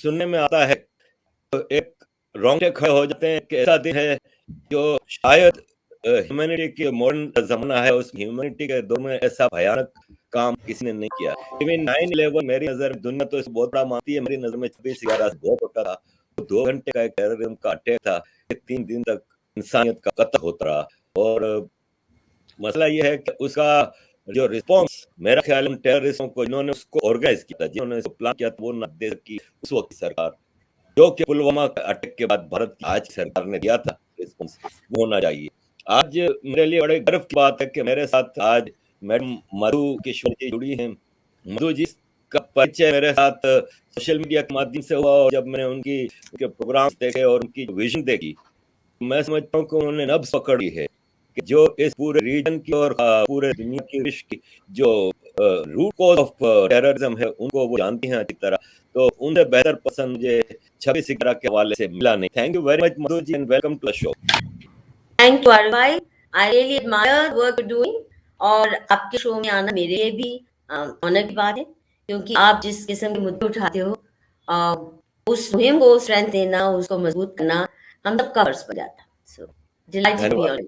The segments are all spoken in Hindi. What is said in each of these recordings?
सुनने में आता है तो एक रोंगटे खड़े हो जाते हैं कि ऐसा दिन है जो शायद ह्यूमैनिटी के मॉडर्न ज़माना है, उस ह्यूमैनिटी के दौर में ऐसा भयानक काम किसी ने नहीं किया। इवन 9/11 मेरी नज़र में दुनिया तो इसे बहुत बड़ा मानती है, मेरी नज़र में 26/11 बहुत छोटा था। 2 घंटे का एक टेररिज़्म का अटैक था, कि 3 दिन तक इंसानियत का कत्ल होता रहा और मसला ये है कि उसका जो रिस्पॉन्स मेरा ख्याल है टेररिस्टों को जिन्होंने उसको ऑर्गेनाइज किया था, जिन्होंने इसको प्लान किया था, वो ना दे सकी उस वक्त की सरकार, जो कि पुलवामा अटैक के बाद भारत की आज की सरकार ने दिया था रिस्पॉन्स, वो होना चाहिए। आज मेरे लिए बड़े गर्व की बात है कि मेरे साथ आज मैडम मधु किशोर जी जुड़ी हैं। मधु जी का परिचय मेरे साथ सोशल मीडिया के माध्यम से हुआ और जब मैंने उनके प्रोग्राम्स देखे और उनकी विजन देखी, मैं समझता हूँ कि उन्होंने नब्ज पकड़ी है कि जो इस पूरे रीजन की और पूरे दुनिया की विश्व की जो रूट कॉज ऑफ टेररिज्म है उनको वो जानती हैं अच्छी तरह। तो उनसे बेहतर पर्सन मुझे 26/11 के हवाले से मिला नहीं। Thank you very much Madhu ji and welcome to the show. Thank you आर भाई, I really admire work doing और आपके शो में आना मेरे लिए भी ऑनर की बात है, क्योंकि आप जिस किस्म के मुद्दे उठाते हो उस मुहिम को स्ट्रेंथ देना, उसको मजबूत करना हम सबका फर्ज बन जाता है। सो delighted to be on.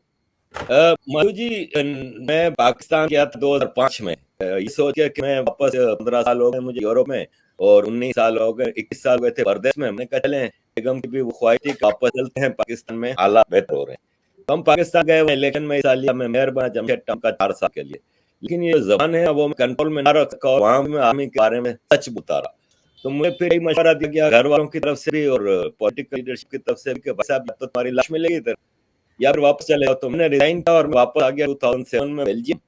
Madhu ji, मैं पाकिस्तान गया था 2005 में, ये सोच के कि मैं वापस 15 साल हो गए मुझे यूरोप में और 19 साल हो गए, 21 साल गए थे परदेश में। हमने कहा चले बेगम की भी वो ख्वाहिश थी कि वापस चलते हैं, पाकिस्तान में हालात बेहतर हो रहे हैं। तो हम पाकिस्तान गए, इलेक्शन में हिस्सा लिया मैं मेयर बना जमशेद टाउन का 4 साल के लिए, लेकिन ये जबान है वो मैं कंट्रोल में ना रख सका और वहां मैं आर्मी के बारे में सच बता रहा। तो मुझे फिर यही मशवरा दिया गया घर वालों की तरफ से भी और पॉलिटिकल लीडरशिप की तरफ से भी कि भाई साहब तो तुम्हारी लाश मिलेगी इधर, या फिर वापस चले जाओ। तो मैंने रिजाइन किया और मैं वापस आ गया 2007 में बेल्जियम।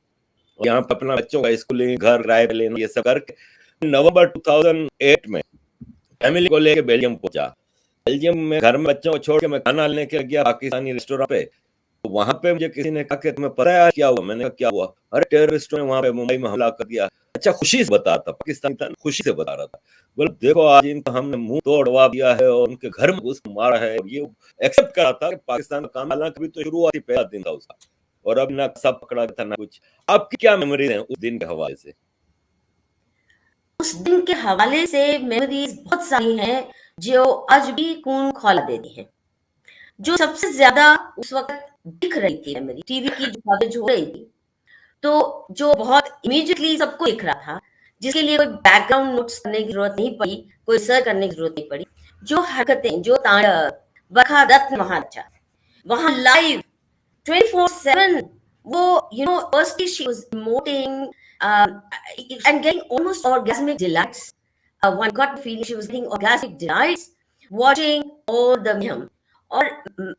यहाँ पे अपना बच्चों का स्कूलिंग, घर किराए पे लेना, ये सब करके नवंबर 2008 में फैमिली को लेके बेल्जियम पहुंचा। बेल्जियम में घर में बच्चों को छोड़ के मैं खाना लेने के गया पाकिस्तानी रेस्टोरेंट पे। तो वहां पे मुझे किसी ने कहा कि तुम्हें पता है आज क्या हुआ? मैंने कहा क्या हुआ? अरे टेररिस्टों ने वहां पे मुंबई में हमला कर दिया। अच्छा, खुशी से बता था, पाकिस्तानी था, खुशी से बता रहा था। बोले देखो आज इनको हमने मुंह तोड़ जवाब दिया है और उनके घर में घुस के मारा है और ये एक्सेप्ट करा था कि पाकिस्तान का काम, हालांकि अभी तो शुरुआती पहला दिन था उसका और अब ना सब पकड़ा था ना कुछ। आपकी क्या मेमोरीज हैं उस दिन के हवाले से? उस दिन के हवाले से मेमोरीज बहुत सारी हैं जो आज भी खून खौला देती हैं। जो सबसे ज्यादा उस वक्त दिख रही थी मेमोरी, टीवी की जो कवरेज हो रही थी, तो जो बहुत इमीडिएटली सबको दिख रहा था, जिसके लिए कोई बैकग्राउंड नोट्स करने की जरूरत नहीं पड़ी, कोई सर्च करने की जरूरत नहीं पड़ी। जो हरकतें, जो तांडव बरखा दत्त महाराजा वहां लाइव 24/7, वो firstly she was emoting and getting almost orgasmic delights. One got the feeling she was getting orgasmic delights watching all the mayhem. और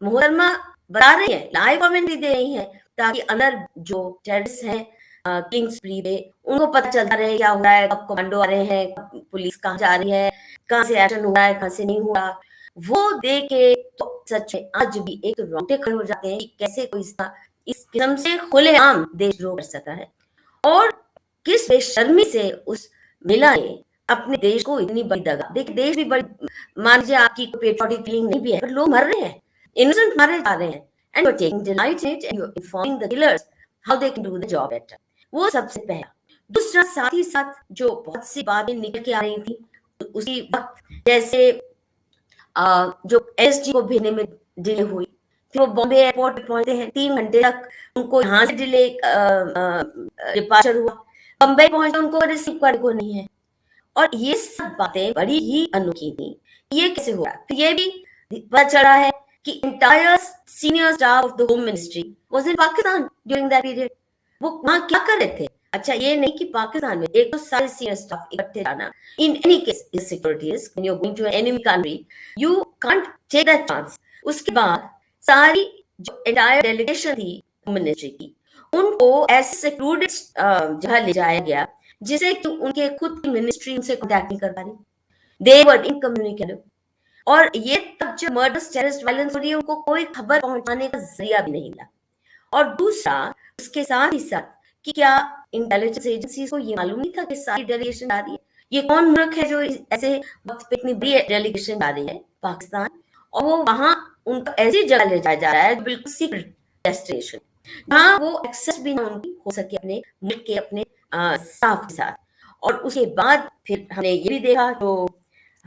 मोहतरमा बता रही है, लाइव कमेंट्री दे रही है, ताकि अंदर जो टेररिस्ट हैं किंग्स स्प्री पे, उनको पता चलता रहे क्या हो रहा है, कब कमांडो आ रहे हैं, कब पुलिस कहाँ जा रही है, कहाँ से एक्शन हो रहा है, कहाँ से नहीं हो रहा। वो देखे तो सच में आज भी एक रोंगटे खड़े हो जाते हैं कि कैसे कोई इस किस्म से खुलेआम देशद्रोह कर सकता है और किस बेशर्मी से उस महिला ने अपने देश को इतनी बड़ी दगा। देखिए देश भी बड़ी, मान लीजिए आपकी पेट्रियोटिक फीलिंग नहीं भी है, पर लोग मर रहे हैं, इनोसेंट मारे जा रहे हैं, and you are taking delight in it and you are informing the killers how they can do the job better. वो सबसे पहला। दूसरा, साथ ही साथ जो बहुत सी बातें निकल के आ रही थी उसी वक्त, जैसे जो एसजी को भेजने में डिले हुई, फिर वो बॉम्बे एयरपोर्ट पे पहुंचते हैं, 3 घंटे तक उनको यहाँ से डिले डिपार्चर हुआ, बम्बई पहुंचे उनको रिसीव करने को नहीं है। और ये सब बातें बड़ी ही अनोखी थी, ये कैसे हुआ? तो ये भी पता चला है कि entire senior staff of the home ministry was in Pakistan during that period. वो वहां क्या कर रहे थे? अच्छा, ये नहीं कि पाकिस्तान में एक तो सारे सीनियर स्टाफ इकट्ठे जाना, in any case is security risk, when you are going to an enemy country you can't take that chance. उसके बाद सारी जो एंटायर डेलीगेशन थी मिनिस्ट्री की, उनको ऐसे सिक्योरिटी जगह ले जाया गया जिसे कि उनके खुद की मिनिस्ट्री उनसे कांटेक्ट नहीं कर पा रही, दे वर इनकम्युनिकेटिव। और ये तब जब मर्डर्स, टेररिस्ट वायलेंस हो रही है, उनको कोई खबर पहुंचाने का जरिया भी नहीं मिला। और दूसरा, उसके साथ ही साथ कि क्या इंटेलिजेंस एजेंसीज को ये मालूम नहीं था कि सारी डेलीगेशन आ रही है? ये कौन मुल्क है जो ऐसे वक्त पे इतनी बड़ी डेलीगेशन आ रही है? पाकिस्तान। और वो वहां उनको ऐसी जगह ले जाया जा रहा है बिल्कुल सीक्रेट डेस्टिनेशन, जहां वो एक्सेस भी ना उनकी हो सके अपने मुल्क के अपने स्टाफ के साथ। और उसके बाद फिर हमने ये भी देखा, तो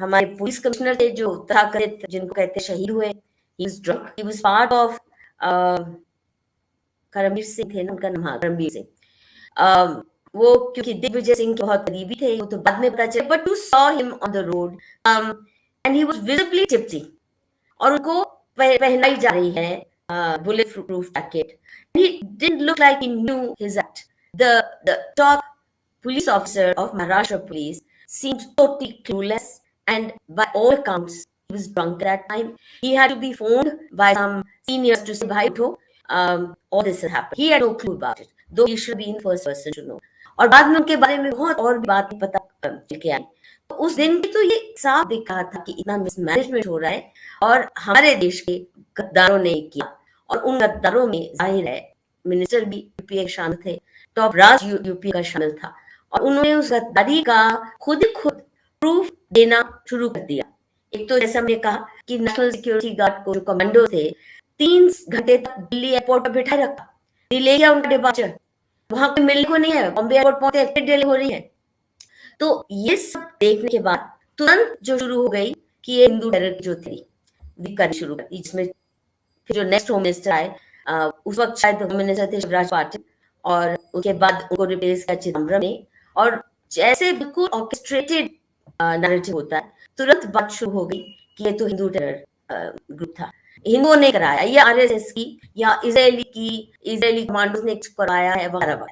हमारे पुलिस कमिश्नर थे जो तथाकथित जिनको कहते शहीद हुए, he was drunk, he was part of Karambir Singh थे ना उनका नाम, हाँ करमबीर सिंह। वो क्योंकि दिग्विजय सिंह के बहुत करीबी थे, वो तो बाद में पता चला, but you saw him on the road and he was visibly tipsy, और उनको पहनाई जा रही है bullet proof jacket. He didn't look like he knew his act. The top police officer of Maharashtra police seemed totally clueless, and by all accounts, he was drunk at that time. He had to be phoned by some seniors to say, "Bhai, utho, all this has happened." He had no clue about it, though he should be in first person to know. और बाद में उनके बारे में बहुत और भी बातें पता चल के आई। तो उस दिन भी तो ये साफ दिख रहा था कि इतना मिसमैनेजमेंट हो रहा है, और हमारे देश के गद्दारों ने किया, और उन गद्दारों में जाहिर है मिनिस्टर भी यूपीए के शामिल थे, टॉप राज यूपी का शामिल था, और उन्होंने उस गद्दारी का खुद प्रूफ देना शुरू कर दिया। एक तो जैसा मैंने कहा कि नेशनल सिक्योरिटी गार्ड को जो कमांडो थे 3 घंटे तक दिल्ली एयरपोर्ट पर बिठाए रखा, डिले किया उनका डिपार्चर, वहां कोई मिलने को नहीं है, बॉम्बे एयरपोर्ट पहुंचे डिले हो रही है। तो ये सब देखने के बाद तुरंत जो शुरू हो गई कि ये हिंदू टेरर की जो थी भी करनी शुरू कर दी, जिसमें फिर जो नेक्स्ट होम मिनिस्टर आए, उस वक्त शायद होम मिनिस्टर थे शिवराज पाटिल, और उसके बाद उनको रिप्लेस किया चिदम्बरम ने, और जैसे बिल्कुल ऑर्केस्ट्रेटेड नैरेटिव होता है, तुरंत बात शुरू हो गई कि ये तो हिंदू टेरर ग्रुप था, हिंदुओं ने कराया, ये आरएसएस की या इजरायली कमांडोज ने कराया है वगैरह।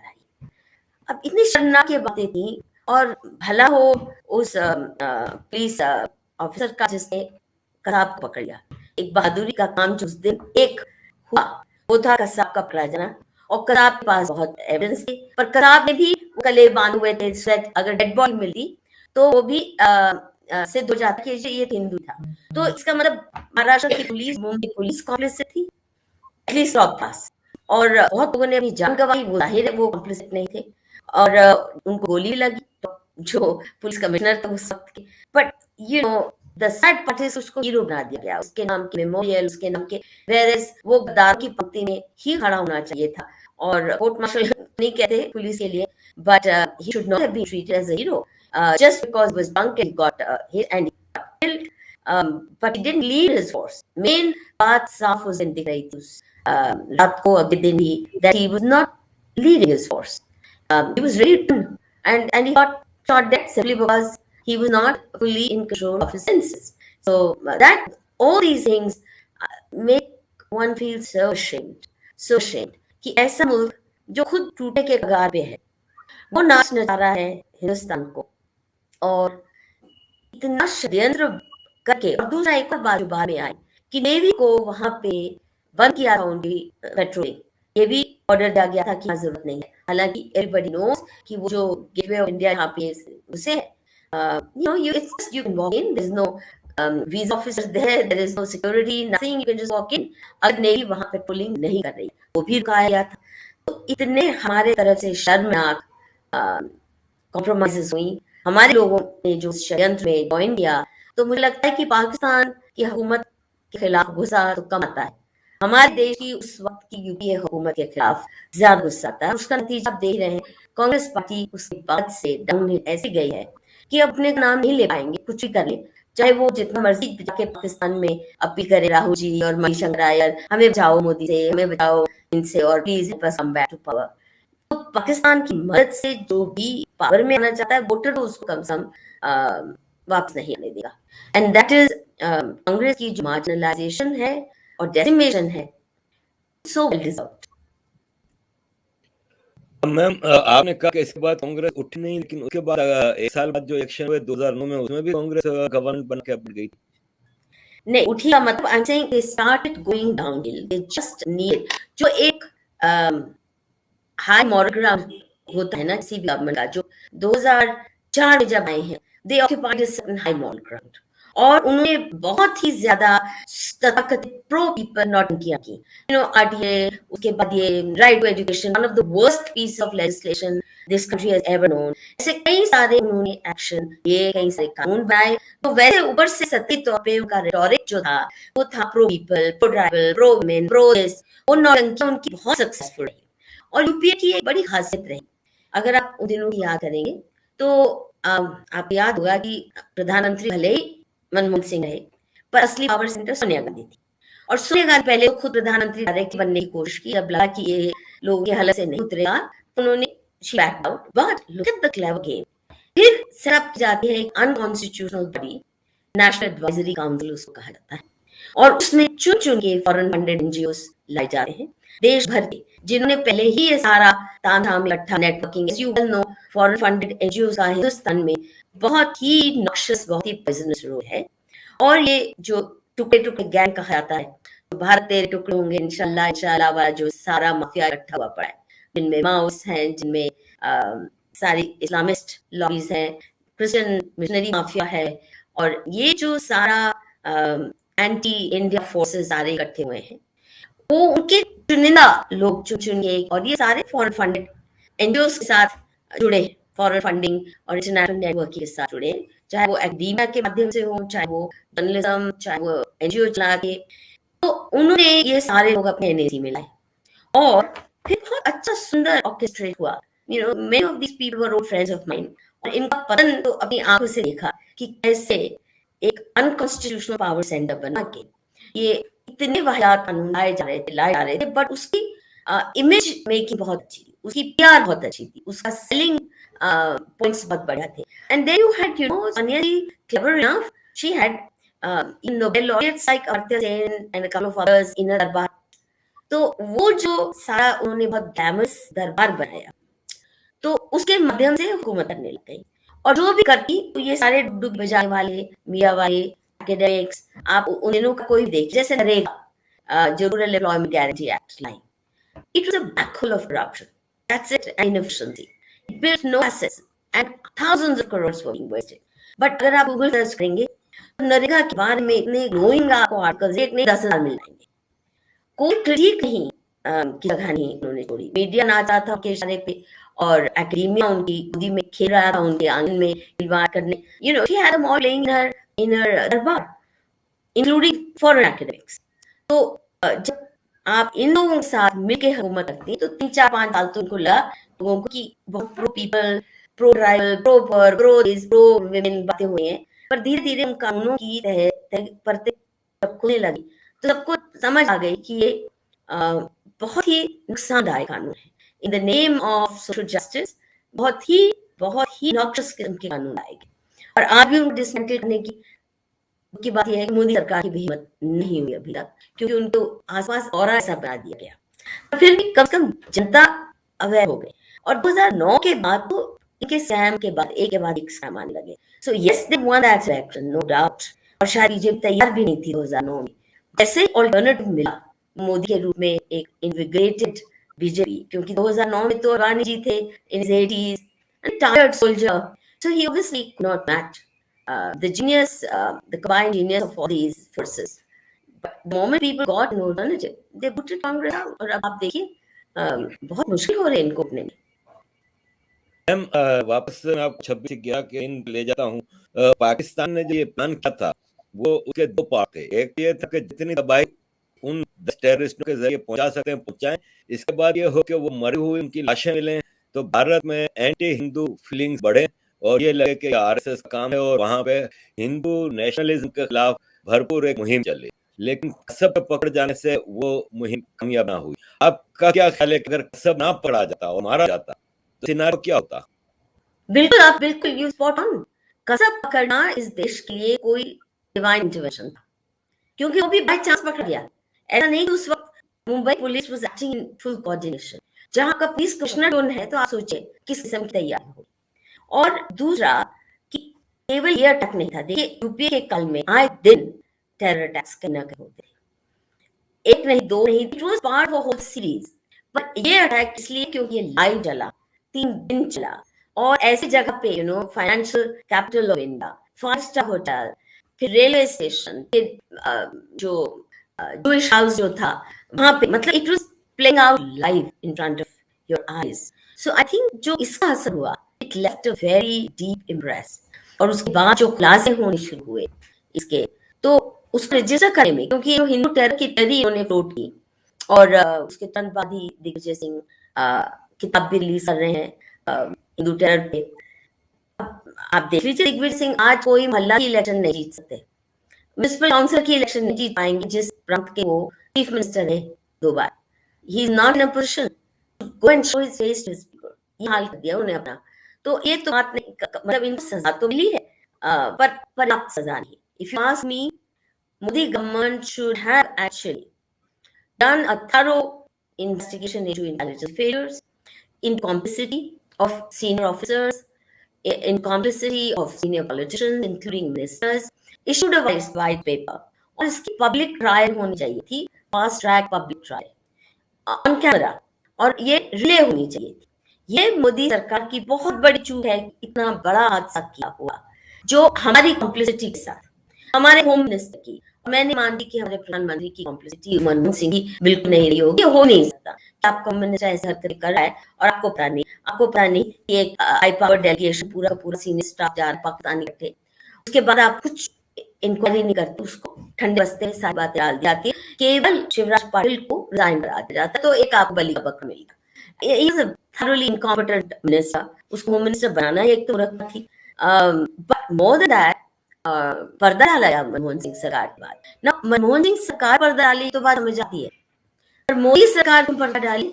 अब इतनी शर्मनाक बातें थी, और भला हो उस पुलिस ऑफिसर का जिसने कसाब को पकड़ लिया। एक बहादुरी का काम जो उस दिन एक हुआ वो था कसाब का पकड़ा जाना, और कसाब के पास बहुत एविडेंस थी, पर कसाब ने भी गले बांधे हुए थे, शायद अगर डेड बॉडी मिलती तो वो भी सिद्ध हो जाता कि ये हिंदू था। तो इसका मतलब महाराष्ट्र की पुलिस, मुंबई पुलिस कॉम्प्लिसिट थी, एटलीस्ट टॉप क्लास, और बहुत लोगों ने अपनी जान गंवाई, वो जाहिर है वो कॉम्प्लिसिट नहीं थे, और उनको गोली लगी, तो जो पुलिस कमिश्नर थे उस वक्त के, but you know the sad part is उसको हीरो बना दिया गया, उसके नाम के मेमोरियल, उसके नाम के, वेयरएज वो गद्दार की पंक्ति में ही खड़ा होना चाहिए था, और कोर्ट मार्शल नहीं कहते पुलिस के लिए, but he should not have been treated as a hero just because he was drunk and got hit and killed, but he didn't lead his force. Main बात साफ उस दिन दिख रही थी, उस रात को, अगले दिन ही, that he was not leading his force. He was ready to, and he got shot dead simply because he was not fully in control of his senses. So that all these things make one feel so ashamed कि ऐसा मुल्क जो खुद टूटे के कगार पे है, वो नाच नचा रहा है हिंदुस्तान को, और इतना षड्यंत्र करके। और दूसरा एक और बात जो बाद में आई कि नेवी को वहां पे बंद किया था उनकी पेट्रोलिंग, ये भी ऑर्डर दिया गया था कि जरूरत नहीं है, हालांकि एवरीबॉडी नोस कि वो जो गेटवे ऑफ इंडिया यहाँ पे उसे you can walk in, there is no visa officer there is no security, nothing, you can just walk in। अगर नेवी वहां पेट्रोलिंग नहीं कर रही, वो भी रुकाया गया था। तो इतने हमारे तरफ से शर्मनाक कॉम्प्रोमाइजेस हुई, हमारे लोगों ने जो षड्यंत्र में ज्वाइन किया, तो मुझे लगता है कि पाकिस्तान की हुकूमत के खिलाफ गुस्सा तो कम आता है, हमारे देश की उस वक्त की यूपीए हुकूमत के खिलाफ ज्यादा गुस्सा आता है। उसका नतीजा आप देख रहे हैं, कांग्रेस पार्टी उसके बाद से डाउनहिल ऐसी गई है कि अपने नाम नहीं ले पाएंगे, कुछ भी कर ले, चाहे वो जितना मर्जी जाके पाकिस्तान में अपील करे राहुल जी और मणिशंकर अय्यर, हमें बचाओ मोदी से, हमें बचाओ इनसे, और please help us come back to power. तो पाकिस्तान की मदद से जो भी पावर में आना चाहता है वोटर तो उसको कम से कम वापस नहीं आने देगा, एंड दैट इज कांग्रेस की जो मार्जिनलाइजेशन है और डेसिमेशन है, सो वेल डिजर्व्ड। मैम आपने कहा कि इसके बाद कांग्रेस उठी नहीं, लेकिन उसके बाद एक साल बाद जो इलेक्शन हुए 2009 में, उसमें भी कांग्रेस गवर्नमेंट बन के बैठ गई। नहीं उठी का मतलब, I am saying they started going downhill, they just need जो एक हाई मॉरल ग्राउंड होता है ना किसी भी गवर्नमेंट का, जो 2004 में जब आए हैं, दे occupied a certain high moral ground, और उन्होंने बहुत ही ज्यादा प्रो पीपल नौटंकियां की, आरटीए, उसके बाद ये right to education, one of the worst piece of legislation this country has ever known, ऐसे कई सारे उन्होंने एक्शन लिए, कई सारे कानून बनाए। तो वैसे ऊपर से सत्य तौर पे उनका रेटोरिक जो था वो था pro people, pro tribal, pro women, pro this, वो नौटंकियां उनकी बहुत सक्सेसफुल रही, और यूपीए की एक बड़ी खासियत रही। अगर आप उन दिनों की याद करेंगे तो आप याद होगा कि प्रधानमंत्री भले ही मनमोहन सिंह रहे, पर असली पावर सेंटर सोनिया गांधी थी। और सोनिया गांधी पहले तो खुद प्रधानमंत्री डायरेक्टली बनने की कोशिश की, जब लगा कि ये लोगों के हालत से नहीं उतरेगा तो उन्होंने she backed out, but look at the clever game. फिर सेटअप की जाती है एक unconstitutional body, national advisory council उसको कहा जाता है, और उसमें चुन चुन के फॉरेन फंडेड एनजीओस लाए जाते हैं देश भर के, जिन्होंने पहले ही ये सारा तामझाम इकट्ठा networking, as you well know, foreign funded NGOs का हिंदुस्तान में बहुत ही नॉक्शियस, बहुत ही पॉइजनस रोल है। और ये जो टुकड़े टुकड़े गैंग कहा जाता है, तो भारत तेरे टुकड़े होंगे इंशाल्लाह इंशाल्लाह वाला जो सारा माफिया इकट्ठा हुआ पड़ा है, जिनमें माओस हैं, जिनमें सारी इस्लामिस्ट लॉबीज हैं, क्रिश्चियन मिशनरी माफिया है, और ये जो सारा एंटी इंडिया फोर्सेस सारे इकट्ठे हुए हैं, वो उनके चुनिंदा लोग चुन चुन के, और ये सारे फॉरेन फंडेड एनजीओस के साथ जुड़े, फॉरेन फंडिंग और इंटरनेशनल नेटवर्किंग के साथ जुड़े, चाहे वो एकेडमिया के माध्यम से हो, चाहे वो जर्नलिज्म, चाहे वो एनजीओ चला के, तो उन्होंने ये सारे लोग अपने एनएसी में लाए, और फिर बहुत अच्छा सुंदर ऑर्केस्ट्रेट हुआ। You know, many of these people were old friends of mine, और इनका पतन तो अपनी आंखों से देखा कि कैसे एक अनकॉन्स्टिट्यूशनल पावर सेंटर बना के ये इतने वाहियात कानून लाए जा रहे थे, बट उसकी इमेज मेकिंग बहुत अच्छी थी, उसकी पीआर बहुत अच्छी थी, उसका सेलिंग points बहुत बढ़िया थे। And then you had, you know, Sonia ji, clever enough, she had Nobel laureates like Amartya Sen and a couple of others in her दरबार। तो वो जो सारा उन्होंने बहुत ग्लैमरस दरबार बनाया, तो उसके माध्यम से हुकूमत करने लग गई, और जो भी करती तो ये सारे डुब बजाने वाले, मीडिया वाले, एकेडमिक्स, आप उन दिनों का कोई देख, जैसे नरेगा, जो rural employment guarantee act line, it was a black hole of corruption. That's it, and inefficiency. It built no assets, and thousands of crores were being wasted. But अगर आप गूगल सर्च करेंगे तो नरेगा के बारे में इतने ग्लोइंग आपको आर्टिकल्स, एक नहीं 10,000 मिल जाएंगे। कोई क्रिटिक नहीं की जगह नहीं उन्होंने छोड़ी। मीडिया नाचा था उनके इशारे पे, और एकेडमिया उनकी गोदी में खेल रहा था, उनके आंगन में खिलवाड़ करने। You know, she had them all playing in her दरबार, including foreign academics. तो जब आप इन लोगों के साथ मिलकर हुकूमत करती हैं, तो 3-4-5 साल तो उनको लगा लोगों को कि बहुत pro people, pro tribal, pro पर, प्रो दिस, प्रो विमेन बातें हुई हैं, पर धीरे धीरे उन कानूनों की परतें जब खुलने लगी, तो सबको समझ आ गई कि ये बहुत ही नुकसानदायक कानून है। In the name of social justice बहुत ही नॉक्शस किस्म के कानून आएंगे, और आज भी उनको डिसमेंटल करने की बात यह है कि मोदी सरकार की भी हिम्मत नहीं हुई अभी तक, क्योंकि उनको आसपास और ऐसा बना दिया गया। पर फिर भी कम से कम जनता अवेयर हो गई, और 2009 के बाद तो इनके स्कैम के बाद एक के बाद एक स्कैम आने लगे। So yes, they won that election, no doubt, और शायद बीजेपी तैयार भी नहीं थी 2009 में। जैसे ऑल्टरनेटिव मिला मोदी के रूप में एक इन्विग्रेटेड बीजेपी, क्योंकि 2009 में तो अडवाणी जी थे in his 80s and tired soldier, so he obviously could not match the genius, the combined genius of all these forces. But the moment people got an alternative, they booted Congress out. और अब आप देखिए बहुत मुश्किल हो रहा है इनको अपने में। मैम वापस मैं आपको 26/11 के दिन ले जाता हूँ। पाकिस्तान ने जो ये प्लान किया था, वो उसके 2 पार्ट थे। एक ये था कि जितनी दवाई उन टेररिस्टों के जरिए पहुंचा सकते हैं पहुंचाएं, इसके बाद ये हो कि वो मरी हुई उनकी लाशें मिलें, तो भारत में एंटी हिंदू फीलिंग्स बढ़े, और ये लगे कि आरएसएस का काम है, और वहां पे हिंदू नेशनलिज्म के खिलाफ भरपूर एक मुहिम चली। लेकिन कसब पे पकड़ जाने से वो मुहिम कामयाब ना हुई। आपका क्या ख्याल है कि अगर कसब ना पकड़ा जाता और मारा जाता तो सिनारियो क्या होता? बिल्कुल, आप बिल्कुल यू स्पॉट ऑन। कसब पकड़ना इस देश के लिए कोई डिवाइन इंटरवेंशन था, क्योंकि वो भी बाय चांस पकड़ गया। ऐसा नहीं कि उस वक्त Mumbai police was acting in full coordination. जहां का पुलिस कमिश्नर जोन है, तो आप सोचिए किस किस्म की तैयारी हो। और दूसरा कि केवल ये अटैक नहीं था, देखिए यूपीए के कल में आए दिन टेरर अटैक्स करना होते, एक नहीं, 2 नहीं, it was part of whole series. पर ये अटैक इसलिए क्योंकि ये लाइव चला, 3 दिन चला, और ऐसी जगह पे, you know, financial capital of India, 5 star hotel, फिर रेलवे स्टेशन, फिर जो जूइश हाउस जो था वहां पे, मतलब it was playing out live in front of your eyes. So I think जो इसका असर हुआ, it left a very deep impress, और उसके बाद जो खुलासे होने शुरू हुए इसके, तो उसको रजिस्टर करने में, क्योंकि हिंदू टेरर की थ्योरी उन्होंने फ्लोट की, और उसके तुरंत बाद ही दिग्विजय सिंह किताब भी रिलीज कर रहे हैं हिंदू टेरर पे। आप देख लीजिए, दिग्विजय सिंह आज कोई मोहल्ला की इलेक्शन नहीं जीत सकते, म्युनिसिपल काउंसिल की इलेक्शन नहीं जीत पाएंगे जिस प्रांत के वो चीफ मिनिस्टर रहे 2 बार। He is not in a position to go and show his face to his people. ये हाल कर दिया उन्हें अपना। तो ये तो बात नहीं, मतलब इनको सजा तो मिली है, पर पर्याप्त सजा नहीं। If you ask me, Modi government should have actually done a thorough investigation into intelligence failures, in complicity of senior officers, in complicity of senior politicians, including ministers, issued a white paper और इसकी पब्लिक ट्रायल होनी चाहिए थी, fast track public trial on camera, और ये रिले होनी चाहिए थी। ये मोदी सरकार की बहुत बड़ी चूक है, इतना बड़ा हादसा किया हुआ जो हमारी कॉम्प्लिसिटी के साथ, हमारे होम मिनिस्टर की। मैं नहीं मानती कि हमारे प्रधानमंत्री की कॉम्प्लिसिटी मनमोहन सिंह की बिल्कुल नहीं रही होगी, हो नहीं सकता कि आपका मिनिस्टर ऐसे हरकत कर रहा है और आपको पता नहीं कि एक हाई पावर डेलीगेशन पूरा सीनियर स्टाफ जा रहा पाकिस्तानी इकट्ठे, उसके बाद आप कुछ इंक्वायरी नहीं करते, उसको ठंडे बस्ते में सारी बातें डाल दी जाती है, केवल शिवराज पाटिल को रिजाइन करा दिया जाता है, तो एक आपको बलि का बकरा मिलेगा। Is a thoroughly incompetent minister, उसको होम मिनिस्टर बनाना एक तो रखा थी, बट मोर देन दैट पर्दा डाला मनमोहन सिंह सरकार के बाद ना। मनमोहन सिंह सरकार पर्दा डाली तो बात समझ आती है, पर मोदी सरकार ने पर्दा डाली,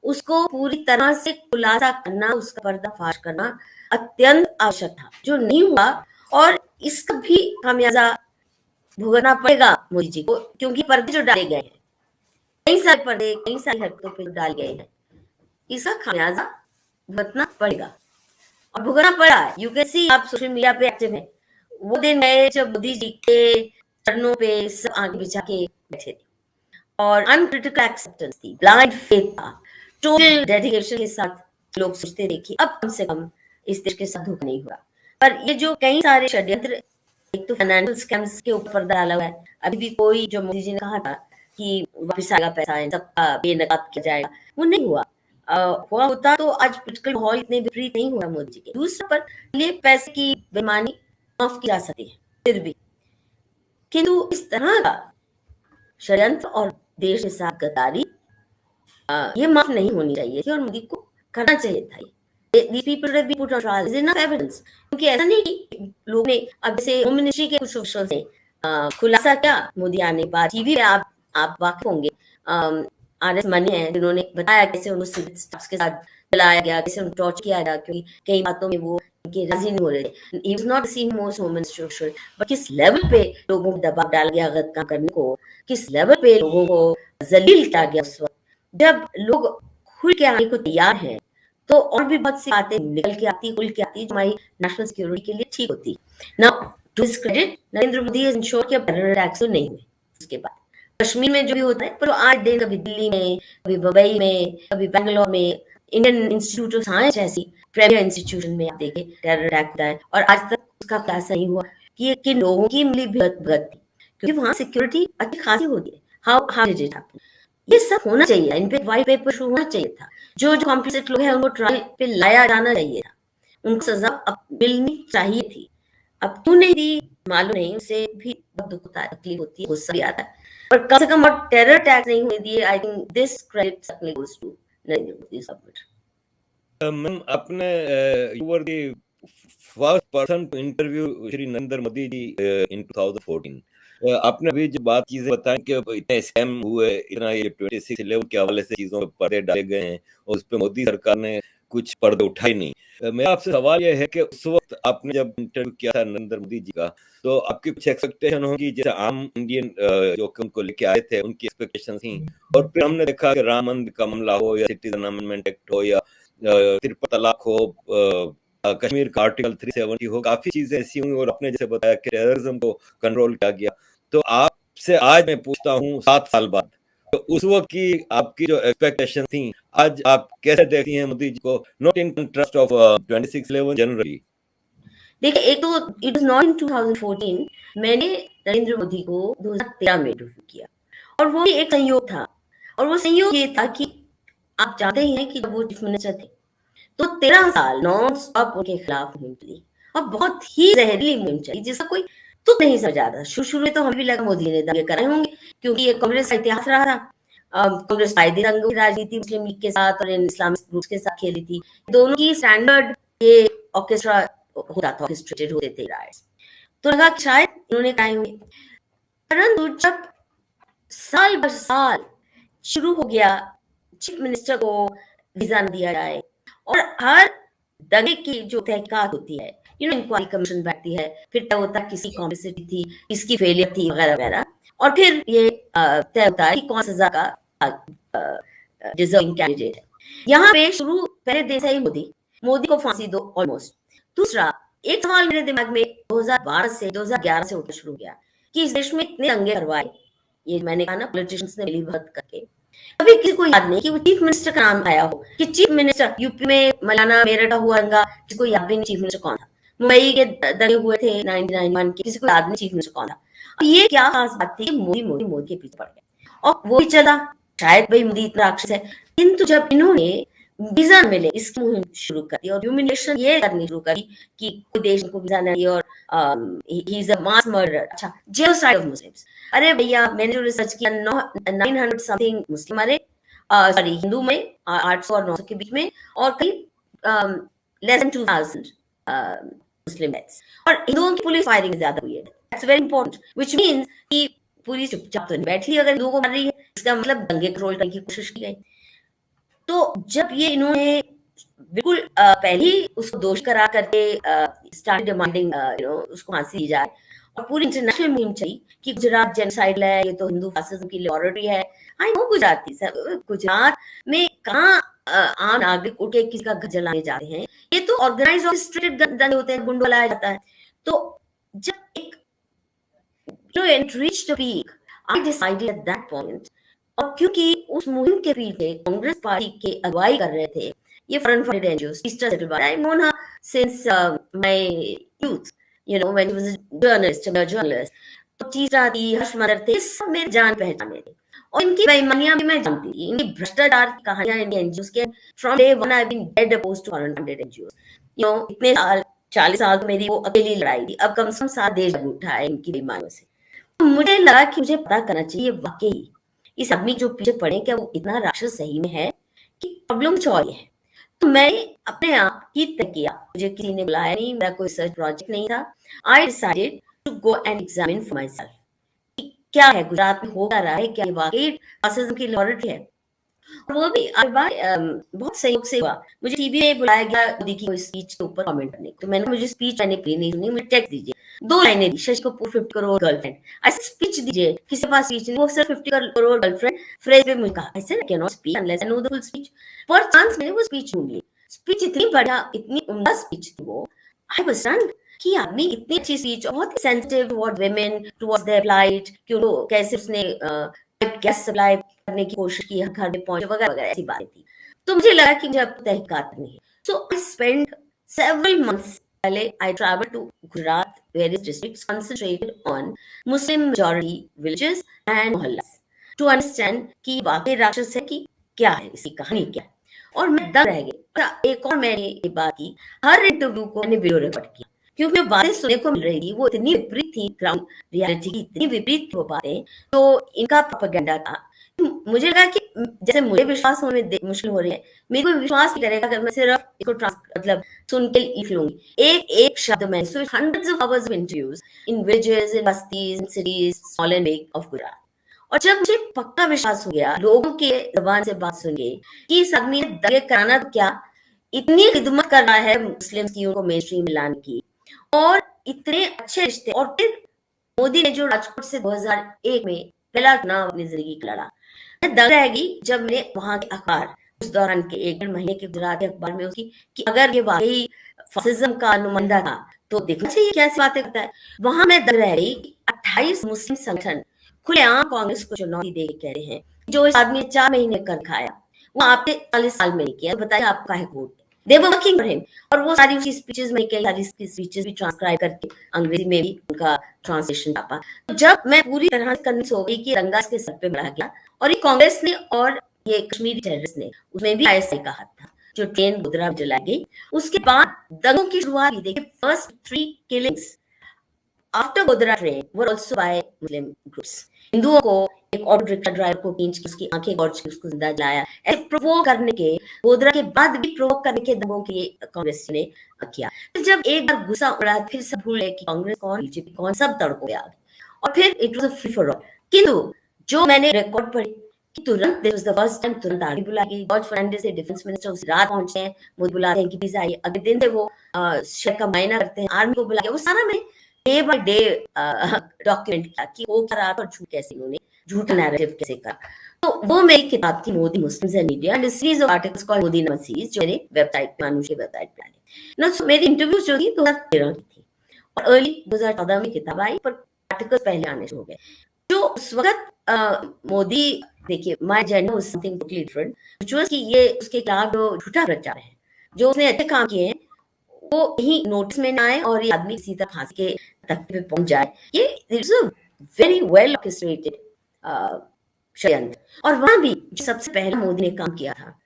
उसको पूरी तरह से खुलासा करना, उसका पर्दाफाश करना अत्यंत आवश्यक था, जो नहीं हुआ। और इसका भी खामियाजा भुगतना पड़ेगा मोदी जी को, क्योंकि पर्दे जो डाले गए हैं, कई सारे पर्दे कई सारी हरकतों पर डाले गए हैं, इसका खामियाजा भुगतना पड़ेगा और भुगतना पड़ा है। यू कैन सी, आप सोशल मीडिया पे एक्टिव हैं, वो दिन है जब मोदी जी के चरणों पे सब आगे बिछा के बैठे थे और अनक्रिटिकल एक्सेप्टेंस थी, ब्लाइंड फेथ था, टोटल डेडिकेशन के साथ लोग सोचते थे कि अब कम से कम इस देश के साथ धोखा नहीं हुआ। पर ये जो कई सारे षड्यंत्र, एक तो फाइनेंशियल स्कैम्स के ऊपर पर्दा डाला हुआ है, अभी भी कोई जो मोदी जी ने कहा था कि वापस आएगा पैसा, सबका बेनकाब किया जाएगा, वो नहीं हुआ। हुआ होता तो आज पोलिटिकल माहौल इतने विपरीत नहीं हुआ मोदी जी के। दूसरे पर ये पैसे की बेईमानी माफ की जा सकती है फिर भी, किंतु इस तरह का षड्यंत्र और देश के साथ गद्दारी ये माफ नहीं होनी चाहिए थी और मोदी को करना चाहिए था। These people have been put on trial. Is enough evidence? क्योंकि ऐसा नहीं कि लोग ने, अब जैसे होम मिनिस्ट्री के कुछ ऑफिशियल्स ने खुलासा किया मोदी आने के बाद, टीवी पे आप वाकिफ होंगे, आरएस मनी है जिन्होंने बताया कैसे उनको सिविल स्टाफ के साथ चलाया गया, कैसे उनको टॉर्च किया गया, क्योंकि कई बातों में वो इनके राजी नहीं हो रहे थे। He was not the senior most home minister, but किस लेवल पे लोगों को दबाव डाल गया गलत काम करने को, किस लेवल पे लोगों को जलील किया गया उस वक्त। जब लोग खुल के आने को तैयार हैं तो और भी बहुत सी बातें निकल के आती, खुल के आती, जो हमारी नेशनल सिक्योरिटी के लिए ठीक होती। Now to his credit, Narendra Modi has ensure कि टेरर अटैक्स नहीं हुए। उसके बाद कश्मीर में जो भी होता है, पर आज दिन कभी दिल्ली में, कभी मुंबई में, कभी बेंगलोर में, इंडियन इंस्टीट्यूट ऑफ साइंस जैसी प्रीमियर इंस्टीट्यूशन में आप देखें टेरर अटैक होता है, और आज तक उसका खुलासा नहीं हुआ कि ये किन लोगों की मिलीभगत थी, क्योंकि वहां सिक्योरिटी अच्छी खासी होती है। How did it happen? ये सब होना चाहिए, इन पे व्हाइट पेपर शो होना चाहिए था, जो कॉम्प्लिसिट लोग हैं उनको ट्रायल पे लाया जाना चाहिए था, उनको सजा अब मिलनी चाहिए थी। अब क्यों नहीं दी मालूम नहीं, उससे भी बहुत दुख होता है, तकलीफ होती है, गुस्सा भी आता है, पर कम से कम और टेरर अटैक नहीं होने दिए। I think this credit certainly goes to Narendra Modi government. Ma'am, आपने you were the first person to interview Shri Narendra Modi ji in 2014। आपने अभी जो बात चीजें बताई कि इतने स्कैम हुए, इतना ये 26 लेवल के हवाले से चीजों पे पर्दे डाले गए हैं और उस पे मोदी सरकार ने कुछ पर्दे उठाए नहीं। मेरा आपसे सवाल यह है कि उस वक्त आपने जब इंटरव्यू किया था नरेंद्र मोदी जी का, तो आपकी कुछ एक्सपेक्टेशन होगी, जैसे आम इंडियन जो उनको लेके आए थे उनकी एक्सपेक्टेशन थी, और फिर हमने देखा कि राम मंदिर का मामला हो या सिटीजन अमेंडमेंट एक्ट हो या तिरपन तलाक हो, कश्मीर का आर्टिकल 370 हो, काफी चीजें ऐसी हुई, और आपने जैसे बताया कि टेररिज्म को कंट्रोल किया गया। तो आपसे आज मैं पूछता हूँ 7 साल बाद, तो उस वक्त की आपकी जो एक्सपेक्टेशन थी, आज आप कैसे देखती हैं मोदी जी को, not in contrast of 26/11 generally? देखिए, एक तो इट इज नॉट इन 2014, मैंने नरेंद्र मोदी को 2013 में इंटरव्यू किया, और वो एक संयोग था, और वो संयोग ये था कि आप जानते ही हैं कि जब वो चीफ मिनिस्टर थे तो 13 साल नॉन स्टॉप उनके खिलाफ मुहिम चली, और बहुत ही जहरीली मुहिम चली, जिसका कोई तुक नहीं समझ आता। शुरू में तो हमें भी लगा मोदी ने दंगे कराए होंगे, क्योंकि ये कांग्रेस का इतिहास रहा था। कांग्रेस कायदे रंगों की राजनीति मुस्लिम लीग के साथ और इस्लामिक ग्रुप्स के साथ खेली थी, दोनों की स्टैंडर्ड ये ऑर्केस्ट्रा होता था, ऑर्केस्ट्रेटेड होते थे राइट्स, तो लगा कि शायद इन्होंने कराए होंगे। परंतु जब साल बर साल शुरू हो गया चीफ मिनिस्टर को वीजा न दिया जाए और हर दंगे की जो तहकीकात होती है, इंक्वायरी कमीशन बैठती है, फिर तय होता है किसकी कॉम्प्लिसिटी थी, किसकी फेलियर थी वगैरह वगैरह, और फिर ये तय होता है कि कौन सजा का डिजर्विंग कैंडिडेट है। यहाँ पे शुरू पहले देश है मोदी को फांसी दो ऑलमोस्ट। दूसरा एक सवाल मेरे दिमाग में 2012 से 2011 से उठना शुरू गया कि इस देश में इतने दंगे करवाए, ये मैंने कहा ना, पॉलिटिशियंस ने मिली भगत करके, कभी किसी को याद नहीं कि वो चीफ मिनिस्टर का नाम आया हो, कि चीफ मिनिस्टर यूपी में मौलाना मेरठ हुआ दंगा, किसी को याद भी नहीं चीफ मिनिस्टर कौन था। मुंबई के दंगे हुए थे 1991 के, किसी को याद नहीं चीफ मिनिस्टर कौन था। ये क्या खास बात थी, मोदी मोदी मोदी के पीछे पड़ गए और वो भी चला, शायद भाई मोदी इतना राक्षस है। किंतु जब इन्होंने वीजा मिले इसकी मुहिम शुरू कर दी और ह्यूमिलिएशन ये करनी शुरू करी कि कोई देश को वीजा नहीं और he is a mass murder. अच्छा, जेनोसाइड ऑफ मुस्लिम्स, अरे भैया मैंने जो रिसर्च किया 900 समथिंग मुस्लिम मरे, सॉरी हिंदू में 800 और 900 के बीच में, और करीब लेस देन 2000 मुस्लिम डेथ्स, और हिंदुओं की पुलिस फायरिंग ज्यादा हुई है। That's very important, which means कि पुलिस चुपचाप तो नहीं बैठी अगर हिंदुओं को मार रही है, इसका मतलब दंगे कंट्रोल करने की कोशिश की गई। तो जब ये इन्होंने बिल्कुल पहले ही उसको दोष करा करके स्टार्ट डिमांडिंग उसको फांसी दी जाए, और पूरी इंटरनेशनल मुहिम चली कि गुजरात जेनोसाइड है, ये तो हिंदू फासिज्म की लेबोरेटरी है। आई नो गुजराती सब, गुजरात में कहाँ आम नागरिक उठ के किसी का घर जलाने जाते हैं, ये तो ऑर्गेनाइज और स्ट्रेटेड दंगे होते हैं, गुंडा लाया जाता है। तो जब एक it reached the peak, I decided at that point, और क्योंकि उस मुहिम के पीछे कांग्रेस पार्टी के अगुवाई कर रहे थे ये foreign funded NGOs, sister settlement, I known her since my youth, when he was a journalist. तो तीसरा थी, हर्षमंदर थे, सब मेरे जान पहचाने थे, और इनकी बेईमानियां भी मैं जानती थी, इनकी भ्रष्टाचार की कहानियां इनके एनजीओस के। From day one I have been dead opposed to foreign funded NGOs. इतने साल, 40 साल तो मेरी वो अकेली लड़ाई थी, अब कम से कम 7 देश उठा है इनकी बेईमानियों से। मुझे लगा कि मुझे पता करना चाहिए वाकई इस आदमी जो पीछे पड़े क्या वो इतना राक्षस सही में है कि प्रॉब्लम कुछ और है। तो मैंने अपने आप ही तय किया, मुझे किसी ने बुलाया नहीं, मेरा कोई रिसर्च प्रोजेक्ट नहीं था। I decided to go and examine for myself कि क्या है गुजरात में हो क्या रहा है, क्या वाकई फासिज्म की लॉरिटी है। वो भी बहुत सहयोग से हुआ, मुझे टीवी में बुलाया गया मोदी की कोई स्पीच के ऊपर कमेंट करने। तो मैंने, मुझे स्पीच मैंने प्री नहीं सुनी, मुझे टेक्स्ट दीजिए, 2 लाइनें दी, शशि कपूर 50 करोड़ गर्लफ्रेंड, ऐसे स्पीच दीजिए, किसी के पास स्पीच नहीं, वो सिर्फ 50 करोड़ गर्लफ्रेंड फ्रेज पे मुझे कहा, ऐसे can not speak unless I know the full speech. पर चांस मैंने वो स्पीच ढूंढ ली, स्पीच इतनी बढ़िया, इतनी उम्दा स्पीच थी वो, आई वाज स्टन्ड कि आदमी इतनी अच्छी स्पीच, बहुत sensitive toward women, towards their plight, कि उनको कैसे उसने गैस सप्लाई करने की कोशिश की, घर में पहुंचे वगैरह वगैरह, ऐसी बातें थी। तो मुझे लगा कि मुझे अब तहकीकात करनी है। So I spend several months, पहले I travel to Gujarat various districts concentrated on Muslim majority villages and mohallas to understand कि वाकई राक्षस है कि क्या है, इसकी कहानी क्या है। और मैं दंग रह गई। अच्छा, एक और मैंने ये बात की, हर इंटरव्यू को मैंने वीडियो रिकॉर्ड किया, क्योंकि बातें सुनने को मिल रही थी वो इतनी विपरीत थी, ग्राउंड रियलिटी की इतनी विपरीत थी वो बातें, तो इनका प्रोपेगेंडा था। मुझे लगा कि जैसे मुझे विश्वास होने में मुश्किल हो रही है, मेरे को विश्वास नहीं करेगा अगर मैं सिर्फ इसको मतलब सुन के लिख लूंगी। एक शब्द में, so hundreds of hours of interviews in villages, in बस्तीज, in cities, small and big of Gujarat. और जब मुझे पक्का विश्वास हो गया लोगों के जबान से बात सुन के कि इस आदमी ने दंगे कराना तो क्या, इतनी खिदमत कर रहा है मुस्लिम की, उनको मेन स्ट्रीम में लाने की, और इतने अच्छे रिश्ते, और फिर मोदी ने जो राजकोट से 2001 में पहला चुनाव अपनी जिंदगी का लड़ा, मैं दंग रह गई जब मैंने वहां के अखबार, उस दौरान के 1-1.5 महीने के गुजरात के अखबार में उसकी कि अगर ये वाकई फासिज्म का नुमाइंदा था तो देखना चाहिए कैसी बातें करता है। वहां मैं दंग रह गई, 28 मुस्लिम संगठन खुलेआम कांग्रेस को चुनौती दे कह रहे हैं जो इस आदमी ने 4 महीने कर खाया वो आपने 40 साल में नहीं किया, बताइए आपका है vote. They were working for him, और वो सारी उसकी स्पीचेस में, कई सारी स्पीचेस भी ट्रांसक्राइब करके अंग्रेजी में भी उनका ट्रांसलेशन छापा। जब मैं पूरी तरह से कन्विंस हो गई कि रंगा इसके सर पे बढ़ा गया, और ये कांग्रेस ने और ये कश्मीरी टेररिस्ट ने, उसमें भी आईएसआई का हाथ था, जो ट्रेन गोधरा जलाई गई, उसके बाद दंगों की शुरुआत हुई। देखिए, first 3 killings after Godhra train were also by Muslim groups. हिंदुओं को, एक ऑटो रिक्शा ड्राइवर को खींच के उसकी आंखें गौर के उसको जिंदा जलाया, ऐसे प्रोवोक करने के, गोधरा के बाद भी प्रोवोक करने के दंगों के कांग्रेस ने किया। जब एक बार गुस्सा उड़ा, फिर सब भूल गए कि कांग्रेस कौन, बीजेपी कौन, सब तड़कों पे आ गए। और फिर it was a free for all. किंतु जो मैंने रिकॉर्ड पढ़ी कि तुरंत this was the first time तुरंत आर्मी बुला के जॉर्ज फर्नांडिस से डिफेंस मिनिस्टर उस रात पहुंचते हैं, मुझे बुलाते हैं कि प्लीज आइए। अगले दिन से वो शहर का मायना करते हैं, आर्मी को बुला के वो सारा मैं डे बाय डे डॉक्यूमेंट किया कि वो क्या रहा था और झूठ कैसे उन्होंने झूठा नैरेटिव कैसे करा। तो वो मेरी किताब थी Modi Muslims and India and series of articles called Modi नमसीज, जो मेरे वेबसाइट पे मानुष के वेबसाइट पे आए ना। मेरी इंटरव्यूज जो थी 2013 की थी और अर्ली 2014 में किताब आई, पर आर्टिकल्स पहले आने शुरू हो गए। जो उस वक्त मोदी, देखिए my agenda was something totally different, which was कि ये उसके खिलाफ जो झूठा प्रचार है, जो उसने अच्छे काम किए हैं वो कहीं नोटिस में ना आए और ये आदमी सीधा फांसी के तख्ते पे पहुंच जाए। ये it's a very well orchestrated षड्यंत्र। और वहां भी जो सबसे पहले मोदी ने काम किया था,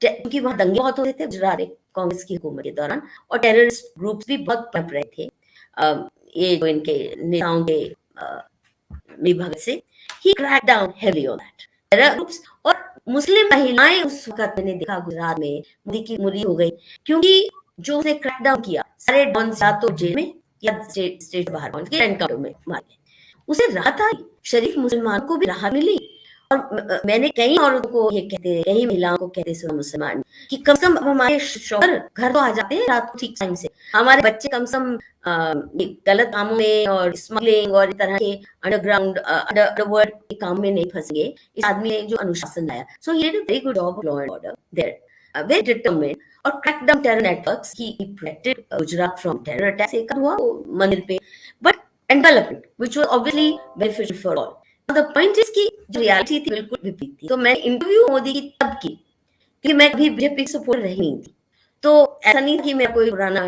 क्योंकि वहां दंगे बहुत होते थे गुजरात में कांग्रेस की हुकूमत के दौरान और टेररिस्ट ग्रुप्स भी बहुत पनप रहे थे, ये जो इनके नेताओं के भगत से, he crack down heavy on that terror groups. और मुस्लिम महिलाएं उस वक्त मैंने देखा गुजरात में मोदी की मुरी हो गई, क्योंकि जो उसने क्रैक डाउन किया, सारे डॉन या तो जेल में या स्टेट बाहर पहुंच के एनकाउंटर में मारे। उसे राहत आई, शरीफ मुसलमानों को भी राहत मिली। और मैंने कई औरतों को ये कहते, कई महिलाओं को कहते सुना मुसलमान कि कम से कम अब हमारे शौहर घर तो आ जाते हैं रात को ठीक टाइम से, हमारे बच्चे कम से कम गलत कामों में और स्मगलिंग और इस तरह के अंडरग्राउंड अंडरवर्ल्ड के काम में नहीं फंसेंगे। इस आदमी ने जो अनुशासन लाया, so he did a very good job of law and order there, very determined और crack down terror networks. He protected Gujarat from terror attacks. एक हुआ वो मंदिर पे, but development which was obviously beneficial for all. The point is कि जो रियलिटी थी बिल्कुल विपरीत थी। तो मैं इंटरव्यू मोदी की तब की, क्योंकि मैं कभी बीजेपी सपोर्ट रही नहीं थी, तो ऐसा नहीं कि मैं कोई पुराना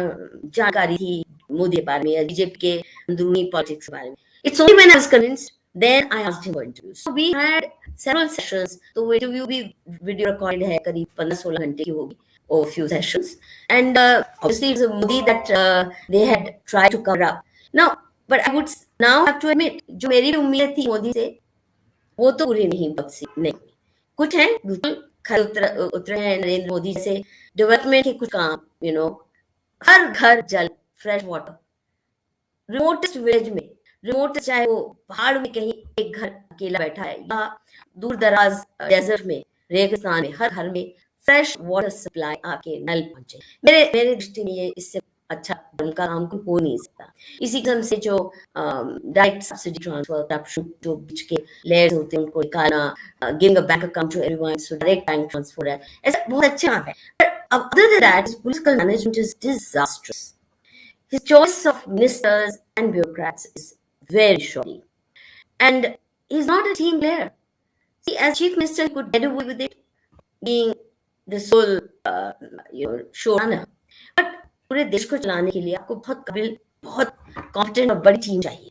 जानकारी थी मोदी के बारे में या बीजेपी के अंदरूनी पॉलिटिक्स के बारे में। It's only when I was convinced then I asked him for interview. So we had several sessions. तो वो इंटरव्यू भी वीडियो रिकॉर्ड है, करीब 15-16 घंटे की होगी, or few sessions, and obviously it's a Modi that they had tried to cover up. Now, but I would now have to admit, जो मेरी उम्मीद थी मोदी से वो तो पूरी नहीं, बहुत सी नहीं। कुछ है बिल्कुल खरे उतरे हैं नरेंद्र मोदी से डेवलपमेंट के कुछ काम, यू नो, हर घर जल, फ्रेश वाटर, रिमोटेस्ट विलेज में, रिमोट चाहे वो पहाड़ में कहीं एक घर अकेला बैठा है या दूर दराज डेजर्ट में, रेगिस्तान में, हर घर में फ्रेश वाटर सप्लाई आपके नल पहुंचे। मेरे दृष्टि में ये इससे अच्छा उनका काम कोई हो नहीं सकता। इसी किस्म से जो डायरेक्ट सब्सिडी ट्रांसफर, करप्शन, जो बीच के लेयर्स होते हैं उनको निकालना, giving a bank account to everyone, so direct bank transfer है, ऐसा बहुत अच्छा है। But other than that, his political management is disastrous. His choice of ministers and bureaucrats is very shoddy, and he's not a team player. See, as chief minister, he could get away with it, being the sole, showrunner. But पूरे देश को चलाने के लिए आपको बहुत काबिल, बहुत कॉम्पिटेंट और बड़ी टीम चाहिए।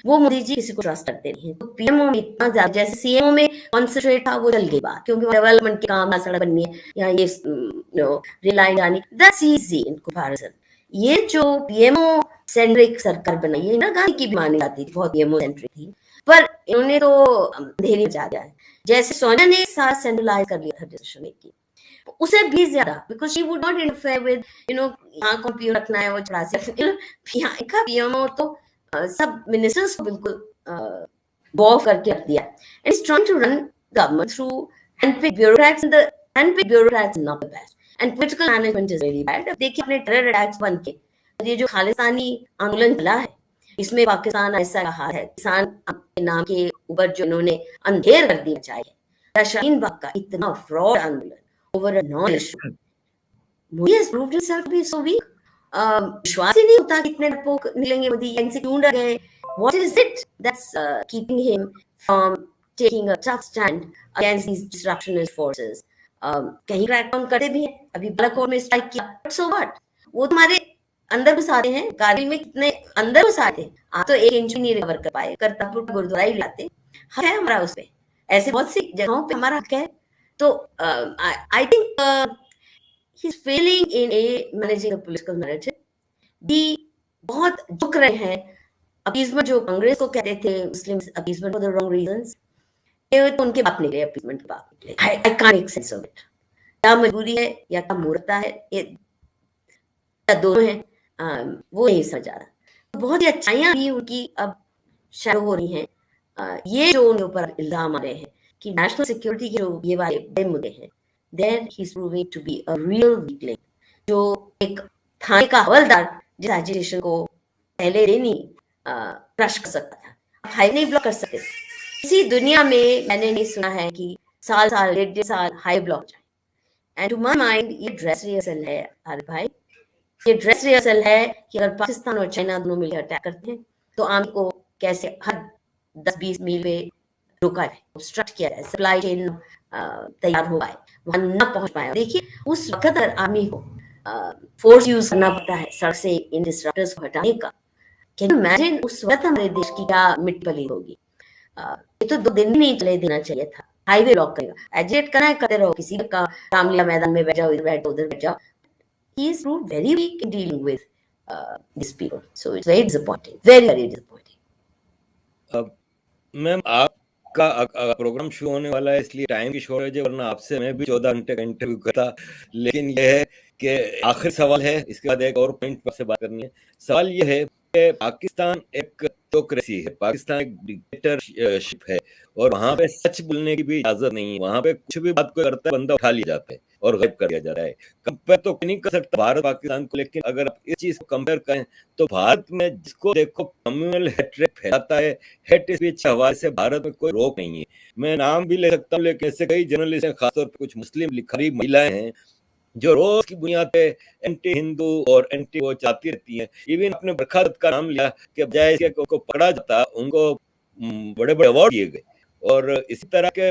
वो मोदी जी किसी को ट्रस्ट करते नहीं है। तो पीएमओ में इतना ज्यादा, जैसे सीएमओ में कॉन्सेंट्रेट था, वो चल गई बात, क्योंकि डेवलपमेंट के काम, सड़क बननी है या ये रेल लाइन जानी, दैट्स इजी इन कंपैरिजन। ये जो पीएमओ सेंट्रिक सरकार बनाई है, इंदिरा गांधी की भी मानी जाती थी बहुत पीएमओ सेंट्रिक थी, पर इन्होंने तो अंधेरी मचा दिया है। जैसे सोनिया ने साथ सेंट्रलाइज कर लिया था डिसीजन मेकिंग, उसे भी ज्यादा, because she would not interfere with, यहाँ को पीएम रखना है वो चढ़ा से का पीएमओ तो सब मिनिस्टर्स को बिल्कुल बॉफ करके रख दिया, and is trying to run government through handpicked bureaucrats, and the handpicked bureaucrats not the best, and political management is really bad. अब देखिए अपने टेरर अटैक्स बन के, ये जो खालिस्तानी आंदोलन चला है, इसमें पाकिस्तान ऐसा रहा है, किसान के नाम के ऊपर जो इन्होंने अंधेर कर दी मचाई है, शाहीन बाग का इतना फ्रॉड आंदोलन over a non-issue. Modi has proved himself to be so weak. विश्वास ही नहीं होता कितने डरपोक मिलेंगे मोदी, इनसे क्यों डर गए? What is it that's keeping him from taking a tough stand against these disruptionist forces? कहीं क्रैकडाउन करते भी हैं, अभी बालाकोट में स्ट्राइक किया, but so what? वो तुम्हारे अंदर घुस आते हैं, कारगिल में कितने अंदर घुस आते हैं, आप तो 1 इंच भी नहीं रिकवर कर पाए, करतारपुर गुरुद्वारा ही लाते, हक है हमारा उस पे, ऐसे बहुत सी जगहों पे हमारा हक है। तो I think he's failing in managing a political narrative. बहुत झुक रहे हैं अपीजमेंट, जो कांग्रेस को कहते थे Muslim appeasement for the wrong reasons, ये तो उनके बाप निकले, अपीजमेंट के बाप निकले। I can't make sense of it. क्या मजबूरी है या क्या मूर्खता है, या दोनों है, वो नहीं समझ आ रहा। बहुत ही अच्छाइयां भी उनकी अब शैडो हो रही हैं। ये जो उनके ऊपर इल्जाम आ रहे हैं कि नेशनल सिक्योरिटी के जो ये वाले बड़े मुद्दे हैं, there he is proving to be a real weakling, जो एक थाने का हवलदार जिस एजिटेशन को पहले दिन ही क्रश कर सकता था, आप हाईवे नहीं ब्लॉक कर सकते। इसी दुनिया में मैंने नहीं सुना है कि साल साल डेढ़ साल हाई ब्लॉक जाए। एंड टू माई माइंड ये ड्रेस रिहर्सल है आरिफ भाई, ये ड्रेस रिहर्सल है कि अगर पाकिस्तान और चाइना दोनों मिलकर अटैक करते हैं तो आर्मी को कैसे हर 10-20 मील पे रोका जाए, ऑब्स्ट्रक्ट किया जाए, सप्लाई चेन तैयार हो पाए, वहां ना पहुंच पाए। देखिए उस वक्त अगर आर्मी को फोर्स यूज करना पड़ता है सड़क से इन डिस्ट्रप्टर्स को हटाने का, कैन यू इमेजिन उस वक्त हमारे देश की क्या मिट्टी पली होगी। ये तो 2 दिन भी नहीं चले देना चाहिए था। हाईवे ब्लॉक करेगा, एजिटेट करना है करते रहो, किसी का रामलीला मैदान में बैठ जाओ, इधर बैठ जाओ, उधर बैठ जाओ। He is proved very weak in dealing with these people. So it's very disappointing, very very disappointing. Ma'am आपका प्रोग्राम शुरू होने वाला है इसलिए टाइम की शॉर्टेज है, वरना आपसे मैं भी 14 घंटे का इंटरव्यू करता। लेकिन यह है कि आखिरी सवाल है, इसके बाद एक और पॉइंट पर से बात करनी है। सवाल यह है कि पाकिस्तान एक थ्योक्रेसी है, पाकिस्तान एक डिक्टेटरशिप है और वहां पे सच बोलने की भी इजाजत नहीं है। वहां पे कुछ भी बात कोई करता है बंदा उठा लिया जाता है और गायब कर दिया जाता है। कंपेयर तो नहीं कर सकता भारत पाकिस्तान को, लेकिन अगर आप इस चीज को कंपेयर करें तो भारत में जिसको देखो कम्युनल हेट्रेड फैलाता है, हेट स्पीच के हवाले से भारत में कोई रोक नहीं है। मैं नाम भी ले सकता हूँ, लेकिन ऐसे कई जर्नलिस्ट हैं, खासतौर पर कुछ मुस्लिम लिखी महिलाएं हैं जो रोज की बुनियाद पे एंटी हिंदू और एंटी वो चाहती रहती हैं। इवन अपने बरखादत का नाम लिया कि बजाय इसके को पकड़ा जाता उनको बड़े बड़े अवार्ड दिए गए। और इसी तरह के